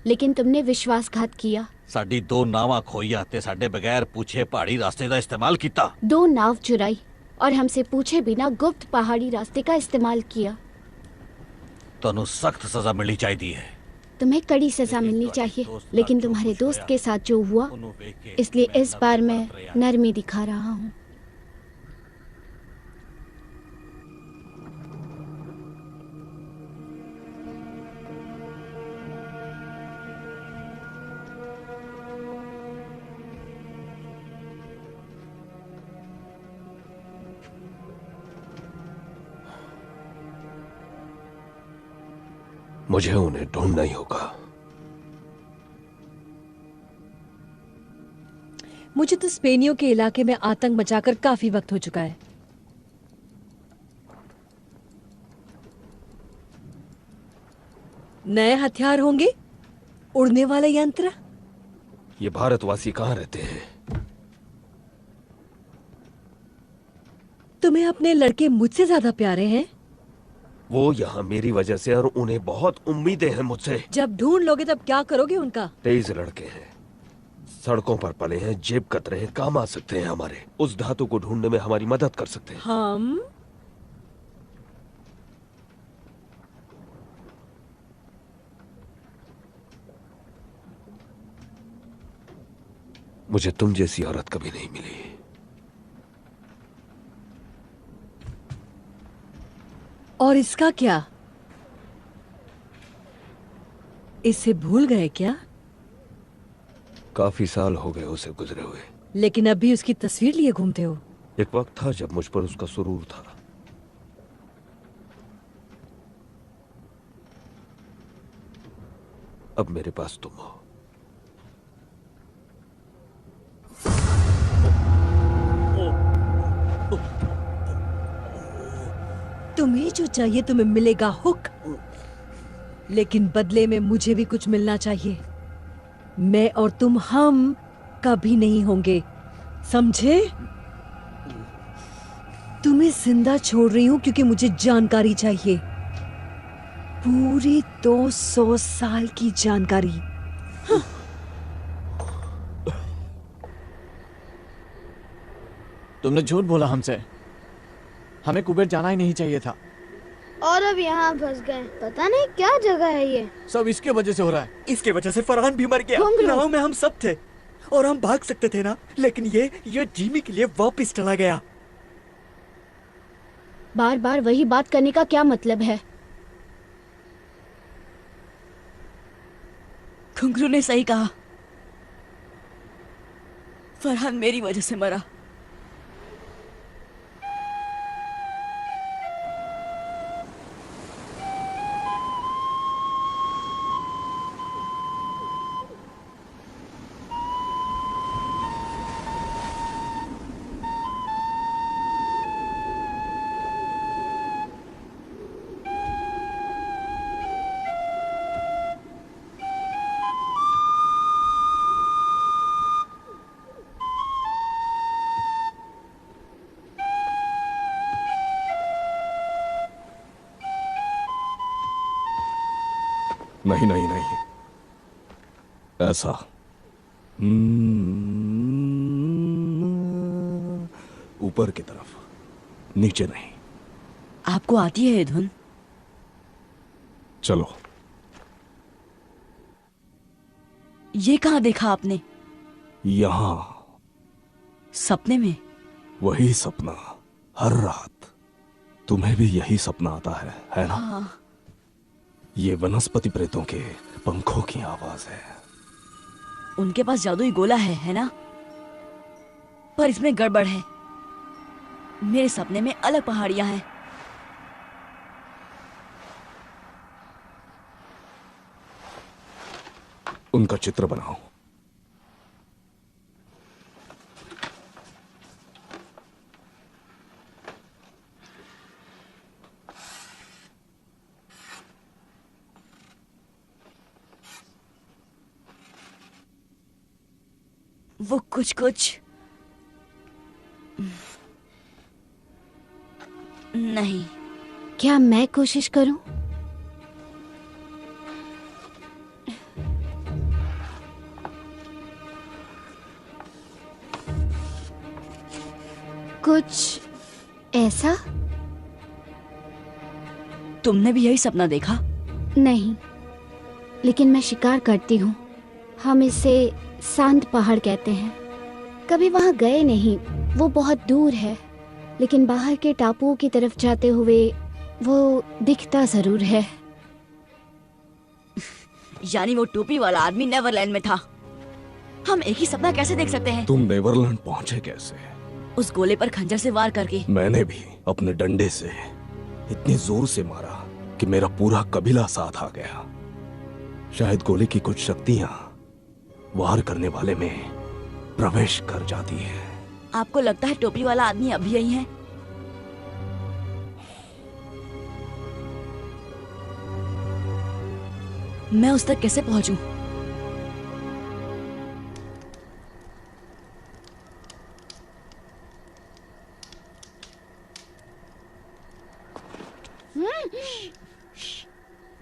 लेकिन तुमने विश्वासघात किया। ਸਾਡੀ ਦੋ ਨਾਵਾਂ ਖੋਈਆਂ ਤੇ ਸਾਡੇ ਬਗੈਰ पूछे पहाड़ी रास्ते का इस्तेमाल किया। 2 नाव चुराई और हमसे पूछे बिना गुप्त पहाड़ी रास्ते का इस्तेमाल किया। ਤੁਹਾਨੂੰ सख्त सजा मिलनी चाहिए। तुम्हें कड़ी सजा मिलनी चाहिए, लेकिन तुम्हारे दोस्त के साथ जो हुआ, इसलिए इस बार मैं नरमी दिखा रहा हूँ। मुझे उन्हें ढूंढना ही होगा। मुझे तो स्पेनियों के इलाके में आतंक मचाकर काफी वक्त हो चुका है। नए हथियार होंगे, उड़ने वाले यंत्र। ये भारतवासी कहाँ रहते हैं? तुम्हें अपने लड़के मुझसे ज्यादा प्यारे हैं? वो यहाँ मेरी वजह से, और उन्हें बहुत उम्मीदें हैं मुझसे। जब ढूंढ लोगे तब क्या करोगे उनका? तेज लड़के हैं, सड़कों पर पले हैं, जेब कतरे हैं, काम आ सकते हैं हमारे। उस धातु को ढूंढने में हमारी मदद कर सकते हैं। हम मुझे तुम जैसी औरत कभी नहीं मिली। और इसका क्या? इसे भूल गए क्या? काफी साल हो गए उसे गुजरे हुए, लेकिन अब भी उसकी तस्वीर लिए घूमते हो। एक वक्त था जब मुझ पर उसका सुरूर था। अब मेरे पास तुम हो। तुम्हें जो चाहिए तुम्हें मिलेगा, हुक। लेकिन बदले में मुझे भी कुछ मिलना चाहिए। मैं और तुम हम कभी नहीं होंगे, समझे? तुम्हें जिंदा छोड़ रही हूं क्योंकि मुझे जानकारी चाहिए। पूरी 200 साल की जानकारी। तुमने झूठ बोला हमसे। हमें कुबेर जाना ही नहीं चाहिए था। और अब यहाँ फंस गए। पता नहीं क्या जगह है ये। सब इसके वजह से हो रहा है। इसके वजह से फरहान भी मर गया। घुंघरू। नाव में हम सब थे और हम भाग सकते थे ना, लेकिन ये जिमी के लिए वापस चला गया। बार बार वही बात करने का क्या मतलब है? घुंघरू ने सही कहा, फरहान मेरी वजह से मरा। नहीं नहीं नहीं, ऐसा ऊपर की तरफ, नीचे नहीं। आपको आती है ये धुन? चलो। ये कहाँ देखा आपने? यहां। सपने में? वही सपना हर रात। तुम्हें भी यही सपना आता है ना? हाँ। ये वनस्पति प्रेतों के पंखों की आवाज है। उनके पास जादुई गोला है ना? पर इसमें गड़बड़ है। मेरे सपने में अलग पहाड़ियां हैं। उनका चित्र बनाओ। वो कुछ नहीं। क्या मैं कोशिश करूं? कुछ ऐसा? तुमने भी यही सपना देखा? नहीं, लेकिन मैं शिकार करती हूँ। हम इसे शांत पहाड़ कहते हैं। कभी वहाँ गए नहीं, वो बहुत दूर है, लेकिन बाहर के टापुओं की तरफ जाते हुए वो दिखता जरूर है। यानी वो टोपी वाला आदमी नेवरलैंड में था। हम एक ही सपना कैसे देख सकते हैं? तुम नेवरलैंड पहुंचे कैसे? उस गोले पर खंजर से वार करके। मैंने भी अपने डंडे से इतनी जोर से मारा कि मेरा पूरा कबीला साथ आ गया। शायद गोले की कुछ शक्तियां वार करने वाले में प्रवेश कर जाती है। आपको लगता है टोपी वाला आदमी अभी यही है? मैं उस तक कैसे पहुंचूं?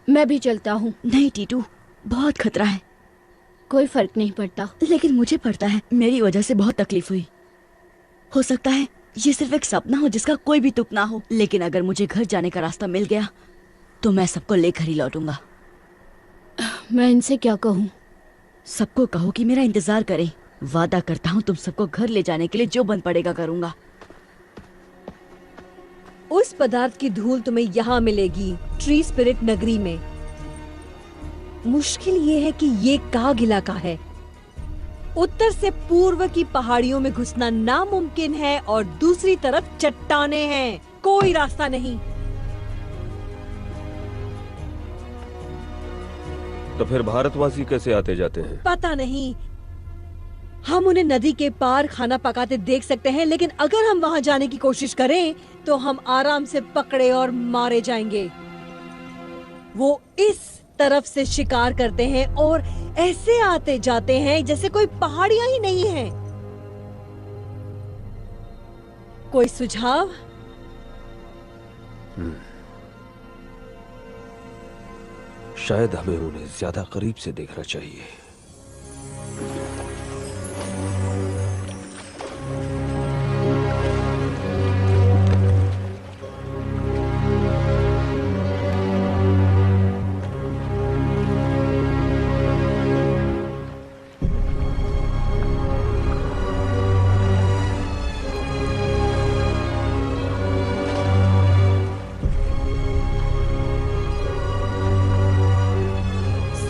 मैं भी चलता हूँ। नहीं टीटू, बहुत खतरा है। कोई फर्क नहीं पड़ता। लेकिन मुझे पड़ता है। मेरी वजह से बहुत तकलीफ हुई। हो सकता है ये सिर्फ एक सपना हो जिसका कोई भी तुक ना हो, लेकिन अगर मुझे घर जाने का रास्ता मिल गया तो मैं सबको लेकर ही लौटूंगा। मैं इनसे क्या कहूँ? सबको कहो कि मेरा इंतजार करें। वादा करता हूँ तुम सबको घर ले जाने के लिए जो बन पड़ेगा करूंगा। उस पदार्थ की धूल तुम्हें यहाँ मिलेगी, ट्री स्पिरिट नगरी में। मुश्किल ये है कि ये काग इलाका है। उत्तर से पूर्व की पहाड़ियों में घुसना नामुमकिन है और दूसरी तरफ चट्टानें हैं। कोई रास्ता नहीं। तो फिर भारतवासी कैसे आते जाते हैं? पता नहीं। हम उन्हें नदी के पार खाना पकाते देख सकते हैं, लेकिन अगर हम वहां जाने की कोशिश करें तो हम आराम से पकड़े और मारे जाएंगे। वो इस तरफ से शिकार करते हैं और ऐसे आते जाते हैं जैसे कोई पहाड़ियां ही नहीं है। कोई सुझाव? शायद हमें उन्हें ज्यादा करीब से देखना चाहिए।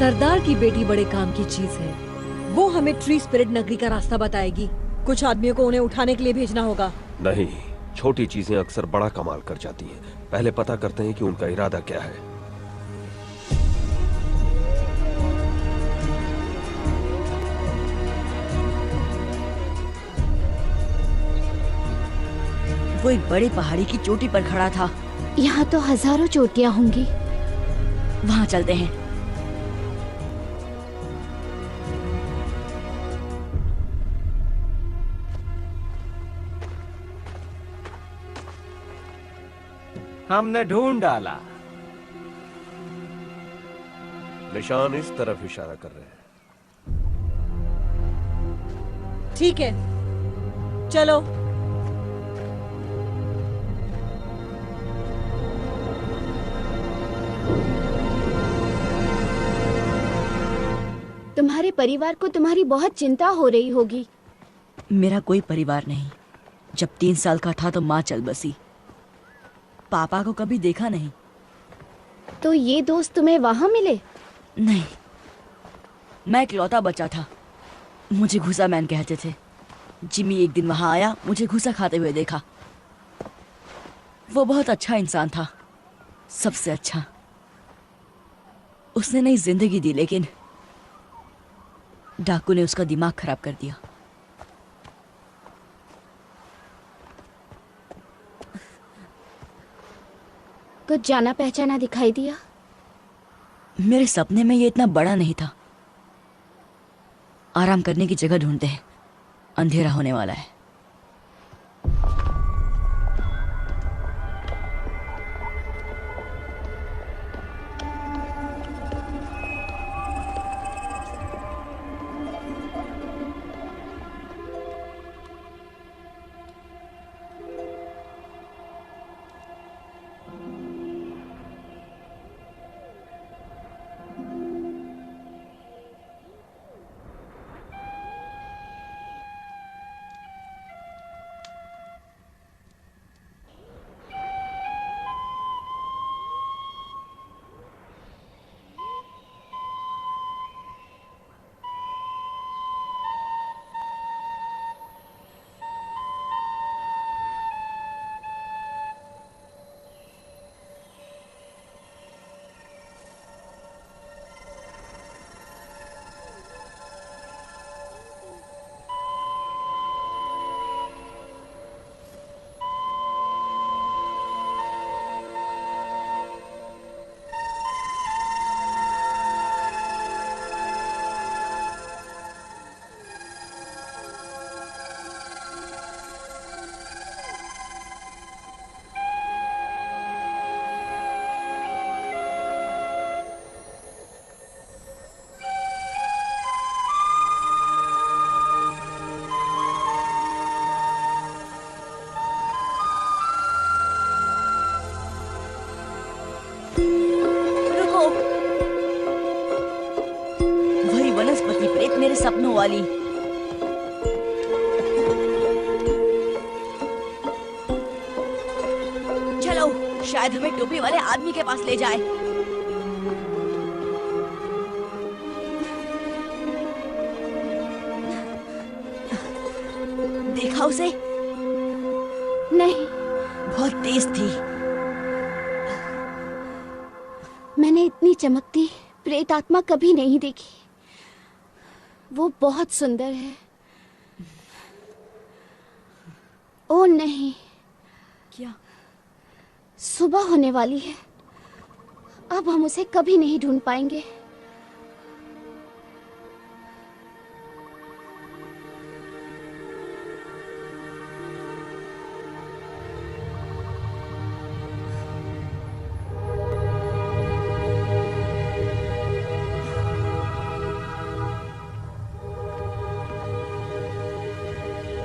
सरदार की बेटी बड़े काम की चीज है। वो हमें ट्री स्पिरिट नगरी का रास्ता बताएगी। कुछ आदमियों को उन्हें उठाने के लिए भेजना होगा। नहीं, छोटी चीजें अक्सर बड़ा कमाल कर जाती हैं। पहले पता करते हैं कि उनका इरादा क्या है। वो एक बड़ी पहाड़ी की चोटी पर खड़ा था। यहाँ तो हजारों चोटियाँ होंगी। वहाँ चलते हैं। हमने ढूंढ डाला। निशान इस तरफ इशारा कर रहे हैं। ठीक है, चलो। तुम्हारे परिवार को तुम्हारी बहुत चिंता हो रही होगी। मेरा कोई परिवार नहीं। जब 3 साल का था तो माँ चल बसी। पापा को कभी देखा नहीं। तो ये दोस्त तुम्हें वहां मिले? नहीं, मैं इकलौता बच्चा था। मुझे घुसा मैन कहते थे। जिमी एक दिन वहां आया, मुझे घुसा खाते हुए देखा। वो बहुत अच्छा इंसान था, सबसे अच्छा। उसने नई जिंदगी दी, लेकिन डाकू ने उसका दिमाग खराब कर दिया। कुछ जाना पहचाना दिखाई दिया? मेरे सपने में ये इतना बड़ा नहीं था। आराम करने की जगह ढूंढते हैं, अंधेरा होने वाला है। रुको, वही वनस्पति प्रेत मेरे सपनों वाली। चलो, शायद हमें टोपी वाले आदमी के पास ले जाए। देखा उसे? नहीं। बहुत तेज थी। मैंने इतनी चमकती प्रेत आत्मा कभी नहीं देखी। वो बहुत सुंदर है। ओ नहीं। क्या? सुबह होने वाली है। अब हम उसे कभी नहीं ढूंढ पाएंगे।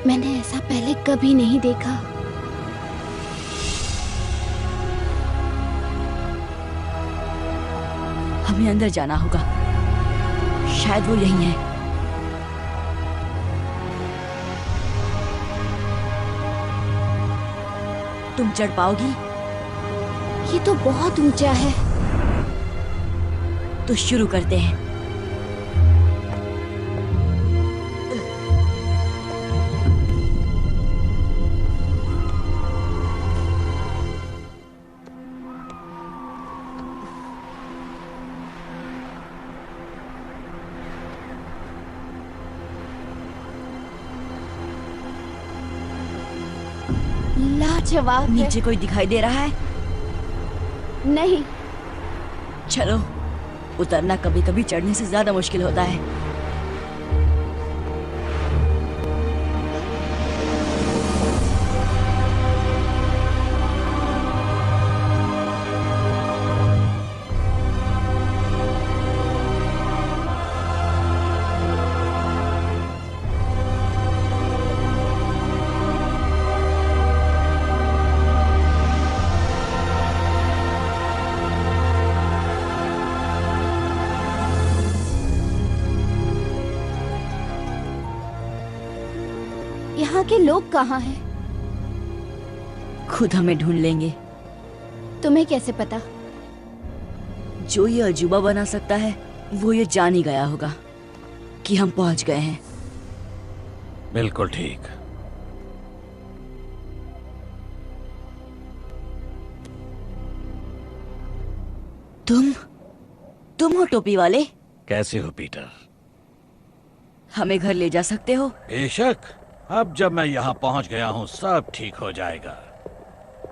मैंने ऐसा पहले कभी नहीं देखा। हमें अंदर जाना होगा, शायद वो यही है। तुम चढ़ पाओगी? ये तो बहुत ऊंचा है। तो शुरू करते हैं। लाजवाब। नीचे कोई दिखाई दे रहा है? नहीं। चलो, उतरना कभी कभी चढ़ने से ज्यादा मुश्किल होता है। यहाँ के लोग कहाँ हैं? खुद हमें ढूंढ लेंगे। तुम्हें कैसे पता? जो ये अजूबा बना सकता है वो ये जान ही गया होगा कि हम पहुंच गए हैं। बिल्कुल ठीक। तुम हो टोपी वाले? कैसे हो पीटर? हमें घर ले जा सकते हो? बेशक। अब जब मैं यहाँ पहुँच गया हूँ सब ठीक हो जाएगा।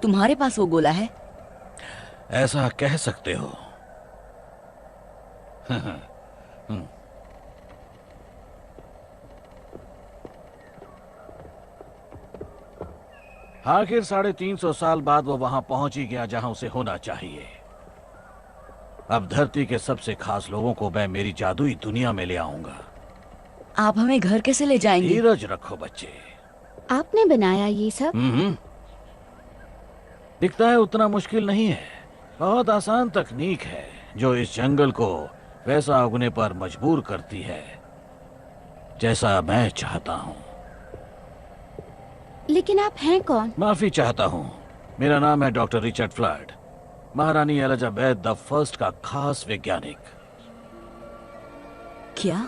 तुम्हारे पास वो गोला है? ऐसा कह सकते हो। आखिर 350 साल बाद वो वहां पहुंच ही गया जहां उसे होना चाहिए। अब धरती के सबसे खास लोगों को मैं मेरी जादुई दुनिया में ले आऊंगा। आप हमें घर कैसे ले जाएंगे? धीरज रखो बच्चे। आपने बनाया ये सब? दिखता है उतना मुश्किल नहीं है। बहुत आसान तकनीक है जो इस जंगल को वैसा उगने पर मजबूर करती है जैसा मैं चाहता हूँ। लेकिन आप हैं कौन? माफी चाहता हूँ। मेरा नाम है डॉक्टर रिचर्ड फ्लड, महारानी एलिजाबेथ द फर्स्ट का खास वैज्ञानिक। क्या?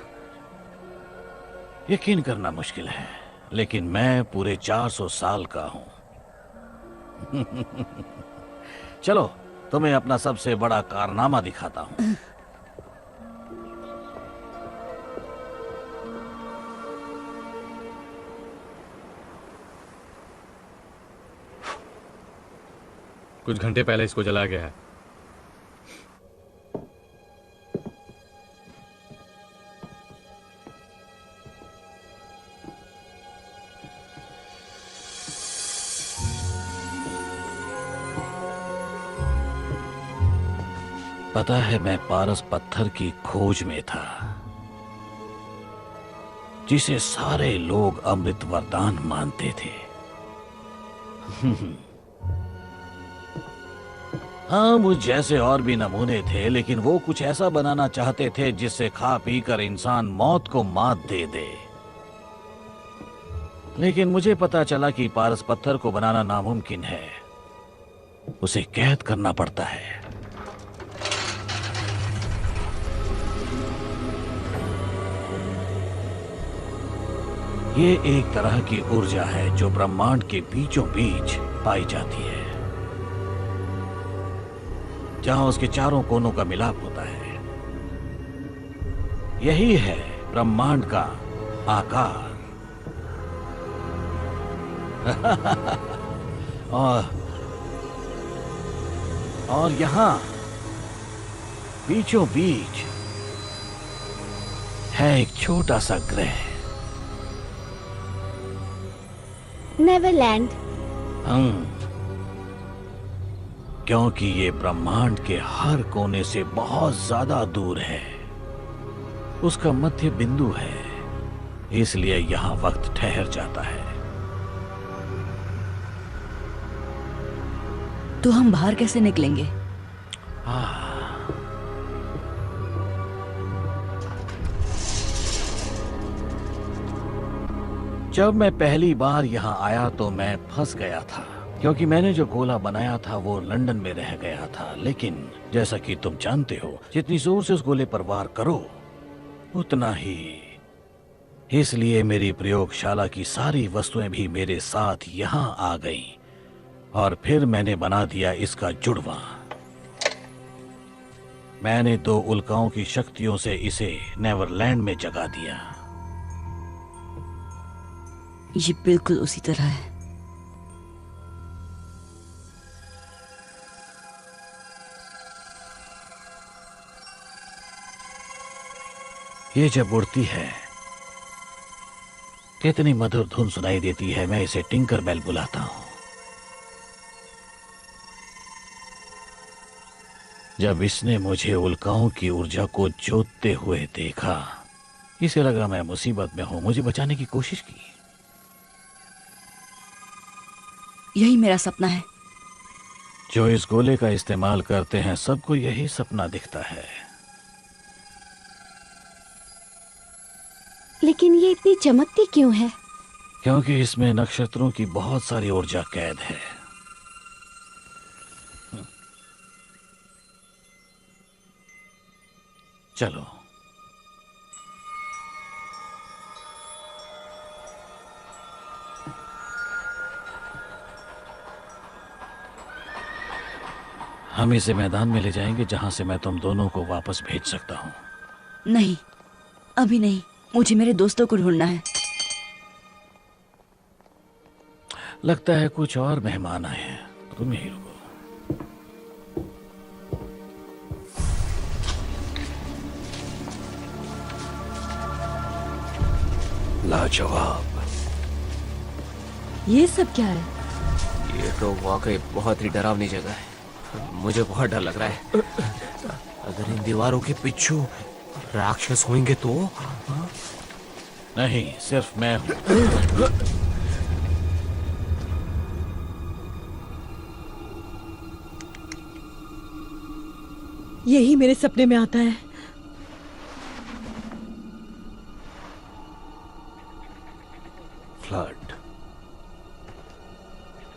यकीन करना मुश्किल है, लेकिन मैं पूरे 400 साल का हूं। चलो तुम्हें अपना सबसे बड़ा कारनामा दिखाता हूं। कुछ घंटे पहले इसको जलाया गया है। पता है मैं पारस पत्थर की खोज में था जिसे सारे लोग अमृत वरदान मानते थे। हाँ, मुझ जैसे और भी नमूने थे, लेकिन वो कुछ ऐसा बनाना चाहते थे जिससे खा पी कर इंसान मौत को मात दे दे। लेकिन मुझे पता चला कि पारस पत्थर को बनाना नामुमकिन है, उसे कैद करना पड़ता है। ये एक तरह की ऊर्जा है जो ब्रह्मांड के बीचों बीच पाई जाती है, जहां उसके चारों कोनों का मिलाप होता है। यही है ब्रह्मांड का आकार। और यहां बीचों बीच है एक छोटा सा ग्रह, नेवरलैंड। क्योंकि ये ब्रह्मांड के हर कोने से बहुत ज्यादा दूर है, उसका मध्य बिंदु है, इसलिए यहां वक्त ठहर जाता है। तो हम बाहर कैसे निकलेंगे? जब मैं पहली बार यहाँ आया तो मैं फंस गया था, क्योंकि मैंने जो गोला बनाया था वो लंदन में रह गया था। लेकिन जैसा कि तुम जानते हो, जितनी जोर से उस गोले पर वार करो उतना ही। इसलिए मेरी प्रयोगशाला की सारी वस्तुएं भी मेरे साथ यहाँ आ गईं और फिर मैंने बना दिया इसका जुड़वा। मैंने 2 उल्काओं की शक्तियों से इसे नेवरलैंड में जगा दिया। ये बिल्कुल उसी तरह है। ये जब उड़ती है कितनी मधुर धुन सुनाई देती है। मैं इसे टिंकर बेल बुलाता हूं। जब इसने मुझे उल्काओं की ऊर्जा को जोतते हुए देखा, इसे लगा मैं मुसीबत में हूं, मुझे बचाने की कोशिश की। यही मेरा सपना है। जो इस गोले का इस्तेमाल करते हैं सबको यही सपना दिखता है। लेकिन ये इतनी चमकती क्यों है? क्योंकि इसमें नक्षत्रों की बहुत सारी ऊर्जा कैद है। चलो, हम इसे मैदान में ले जाएंगे जहां से मैं तुम दोनों को वापस भेज सकता हूं। नहीं, अभी नहीं। मुझे मेरे दोस्तों को ढूंढना है। लगता है कुछ और मेहमान आए हैं, तुम यहीं रुको। लाजवाब। ये सब क्या है? ये तो वाकई बहुत ही डरावनी जगह है। मुझे बहुत डर लग रहा है। अगर इन दीवारों के पीछे राक्षस होंगे तो? नहीं, सिर्फ मैं हूं। यही मेरे सपने में आता है। फ्लड।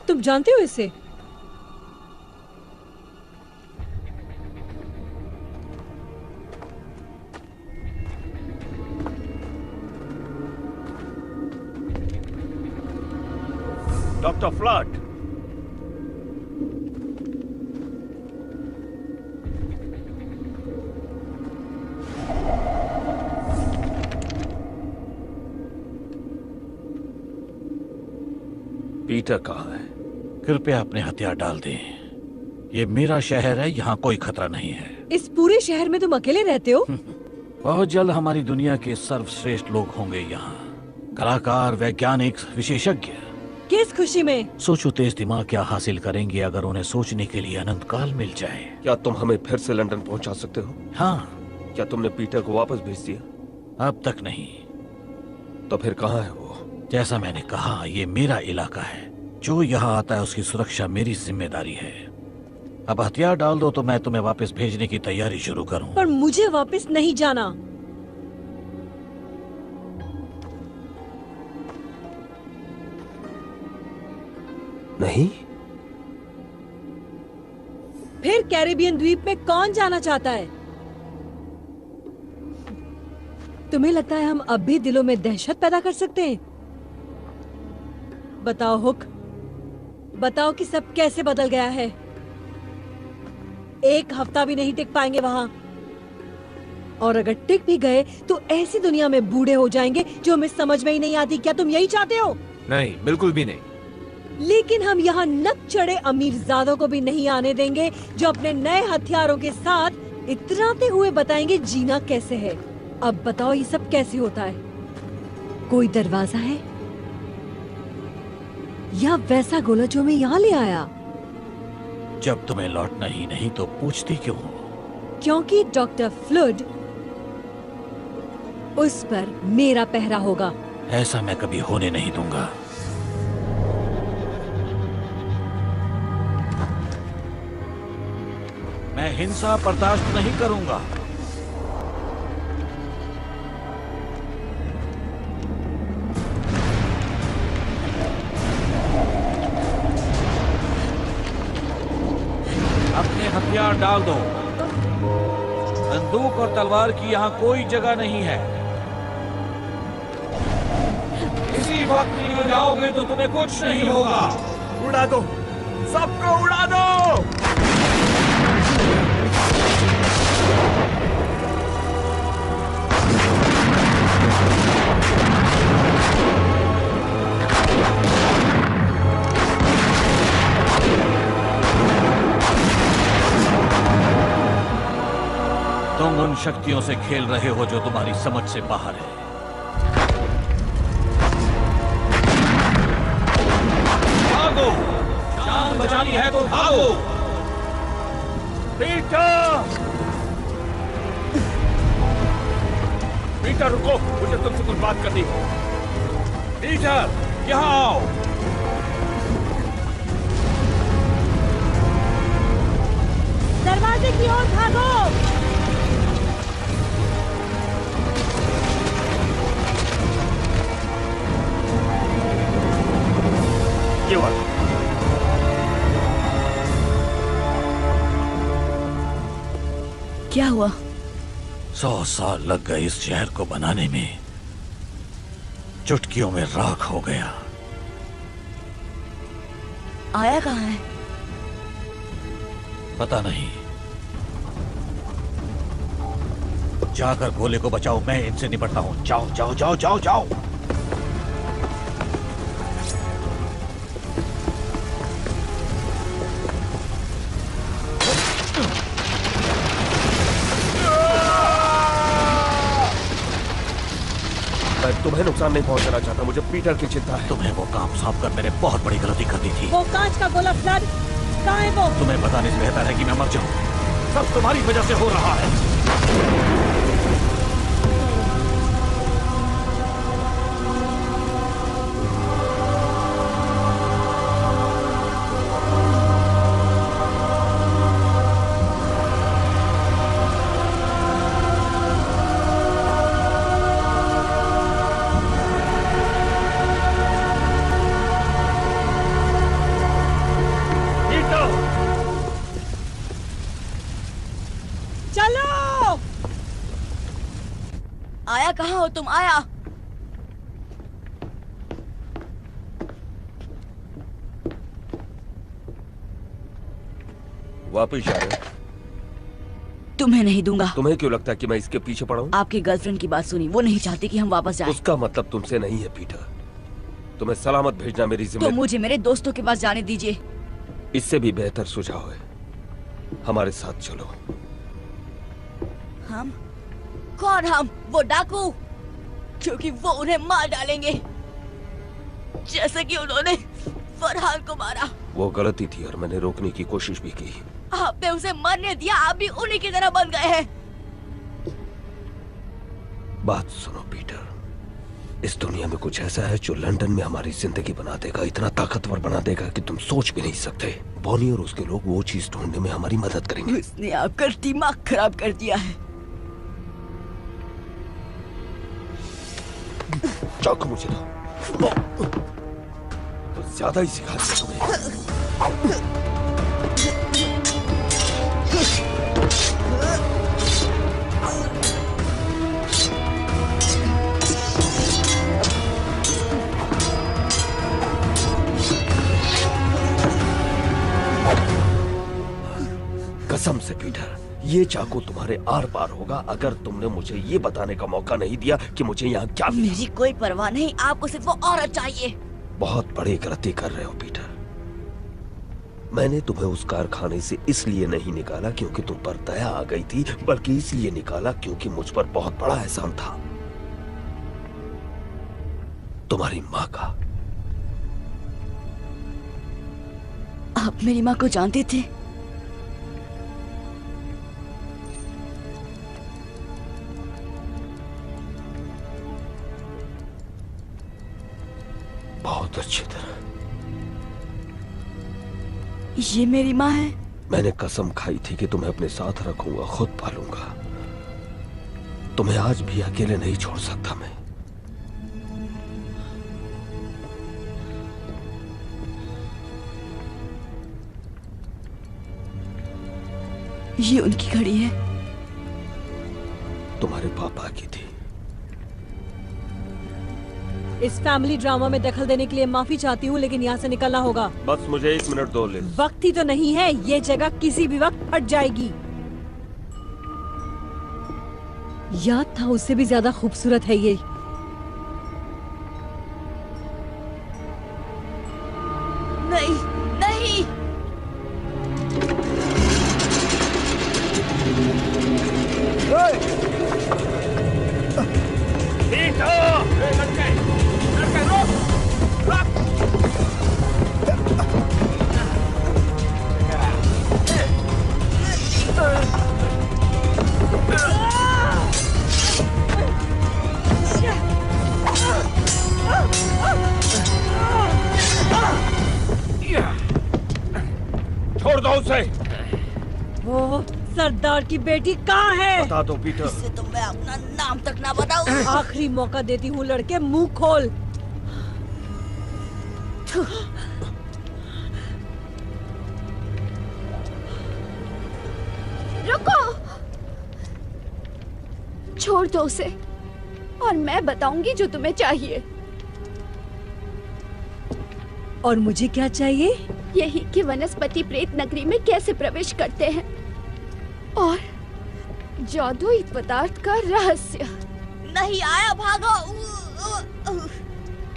तुम जानते हो इसे? डॉक्टर फ्लड, पीटर कहाँ है? कृपया अपने हथियार डाल दें। ये मेरा शहर है, यहाँ कोई खतरा नहीं है। इस पूरे शहर में तुम अकेले रहते हो? बहुत जल्द हमारी दुनिया के सर्वश्रेष्ठ लोग होंगे यहाँ। कलाकार, वैज्ञानिक, विशेषज्ञ। किस खुशी में? सोचो तेज दिमाग क्या हासिल करेंगे अगर उन्हें सोचने के लिए अनंत काल मिल जाए। क्या तुम हमें फिर से लंदन पहुंचा सकते हो? हाँ। क्या तुमने पीटर को वापस भेज दिया? अब तक नहीं। तो फिर कहाँ है वो? जैसा मैंने कहा, ये मेरा इलाका है। जो यहाँ आता है उसकी सुरक्षा मेरी जिम्मेदारी है। अब हथियार डाल दो तो मैं तुम्हें वापस भेजने की तैयारी शुरू करूं। पर मुझे वापस नहीं जाना। नहीं? फिर कैरिबियन द्वीप में कौन जाना चाहता है? तुम्हें लगता है हम अब भी दिलों में दहशत पैदा कर सकते हैं? बताओ हुक, बताओ कि सब कैसे बदल गया है। 1 हफ्ता भी नहीं टिक पाएंगे वहां, और अगर टिक भी गए तो ऐसी दुनिया में बूढ़े हो जाएंगे जो हमें समझ में ही नहीं आती। क्या तुम यही चाहते हो? नहीं, बिल्कुल भी नहीं। लेकिन हम यहाँ नक चढ़े अमीरजादों को भी नहीं आने देंगे जो अपने नए हथियारों के साथ इतराते हुए बताएंगे जीना कैसे है। अब बताओ ये सब कैसे होता है? कोई दरवाजा है या वैसा गोला जो मैं यहाँ ले आया? जब तुम्हें लौटना ही नहीं तो पूछती क्यों हो? क्योंकि डॉक्टर फ्लड, उस पर मेरा पहरा होगा। ऐसा मैं कभी होने नहीं दूंगा। हिंसा बर्दाश्त नहीं करूंगा। अपने हथियार डाल दो। बंदूक और तलवार की यहाँ कोई जगह नहीं है। इसी वक्त निकल जाओगे तो तुम्हें कुछ नहीं होगा। उड़ा दो, सबको उड़ा दो। तुम उन शक्तियों से खेल रहे हो जो तुम्हारी समझ से बाहर है। भागो, जान बचानी है तो भागो। पीटर, पीटर रुको, मुझे तुमसे कुछ बात करनी है। पीटर, यहाँ आओ। दरवाजे की ओर भागो। ये बात क्या हुआ? 100 साल लग गए इस शहर को बनाने में, चुटकियों में राख हो गया। आया कहाँ है? पता नहीं। जाकर गोले को बचाओ, मैं इनसे निपटता हूं। जाओ जाओ जाओ जाओ जाओ। मैं तुम्हें नुकसान नहीं पहुंचाना चाहता, मुझे पीटर की चिंता है। तुम्हें वो काम सौंप कर मैंने बहुत बड़ी गलती कर दी थी। वो कांच का गोला फ्लड कहाँ है वो? तुम्हें बताने से बेहतर है कि मैं मर जाऊं। सब तुम्हारी वजह से हो रहा है। आया कहाँ हो तुम? आया। वापिस जा रहे हो? तुम्हें नहीं दूंगा। तुम्हें क्यों लगता है कि मैं इसके पीछे पड़ा हूँ? आपकी गर्लफ्रेंड की बात सुनी, वो नहीं चाहती कि हम वापस जाएं। उसका मतलब तुमसे नहीं है पीटर। तुम्हें सलामत भेजना मेरी तो जिम्मेदारी। मुझे मेरे दोस्तों के पास जाने दीजिए। इससे भी बेहतर सुझाव है, हमारे साथ चलो। हम? कौन हम? वो डाकू? क्योंकि वो उन्हें मार डालेंगे, जैसे कि उन्होंने फरहान को मारा। वो गलती थी और मैंने रोकने की कोशिश भी की। आपने उसे मरने दिया, आप भी उन्हीं की तरह बन गए हैं। बात सुनो पीटर, इस दुनिया में कुछ ऐसा है जो लंदन में हमारी जिंदगी बना देगा, इतना ताकतवर बना देगा कि तुम सोच भी नहीं सकते। बॉनी और उसके लोग वो चीज ढूंढने में हमारी मदद करेंगे। उसने आपका दिमाग खराब कर दिया है। चाकू मुझे दो। तो ज्यादा ही सिखा दिया तुम्हें। कसम से पीटर, ये चाकू तुम्हारे आर पार होगा अगर तुमने मुझे ये बताने का मौका नहीं दिया कि मुझे यहाँ क्या मिला। मेरी कोई परवाह नहीं, आपको सिर्फ वो औरत चाहिए। बहुत बड़ी गलती कर रहे हो पीटर। मैंने तुम्हें उस कारखाने से इसलिए नहीं निकाला क्योंकि तुम पर दया आ गई थी, बल्कि इसलिए निकाला क्योंकि मुझ पर बहुत बड़ा एहसान था, तुम्हारी माँ का। आप मेरी माँ को जानते थे? बहुत अच्छी तरह। ये मेरी माँ है? मैंने कसम खाई थी कि तुम्हें अपने साथ रखूंगा, खुद पालूंगा। तुम्हें आज भी अकेले नहीं छोड़ सकता मैं। ये उनकी घड़ी है। तुम्हारे पापा की थी। इस फैमिली ड्रामा में दखल देने के लिए माफी चाहती हूँ, लेकिन यहाँ से निकलना होगा। बस मुझे 1 मिनट दो लिज। वक्त ही तो नहीं है, ये जगह किसी भी वक्त फट जाएगी। याद था उससे भी ज्यादा खूबसूरत है ये। नहीं नहीं, छोड़ दो उसे। वो सरदार की बेटी कहाँ है? बता दो पीटर। इससे तो मैं अपना नाम तक ना बताऊं। आखिरी मौका देती हूँ लड़के, मुंह खोल। रुको, छोड़ दो उसे और मैं बताऊंगी जो तुम्हें चाहिए। और मुझे क्या चाहिए? यही कि वनस्पति प्रेत नगरी में कैसे प्रवेश करते हैं और जादुई पदार्थ का रहस्य। नहीं आया, भागो।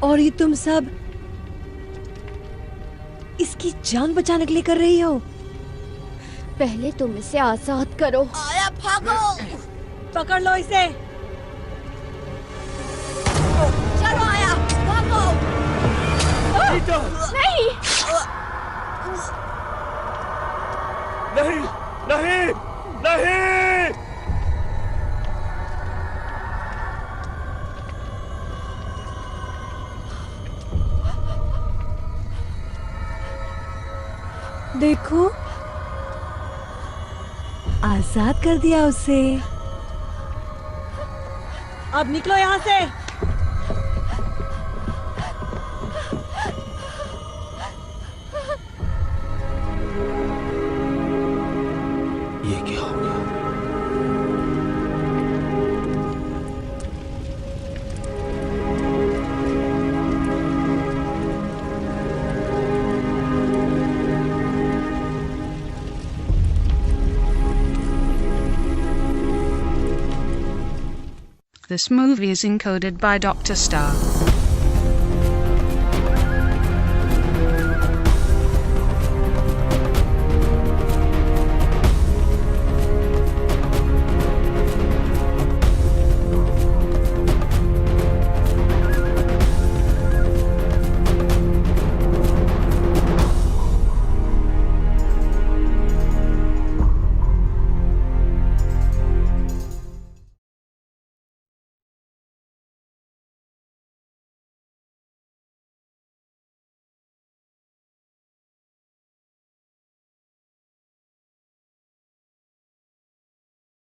और ये तुम सब इसकी जान बचाने के लिए कर रही हो? पहले तुम इसे आजाद करो। आया, भागो। पकड़ लो इसे। चलो आया, भागो। नहीं नहीं नहीं नहीं। देखो, आजाद कर दिया उसे। अब निकलो यहाँ से। ये क्या हो गया? This movie is encoded by Dr. Star.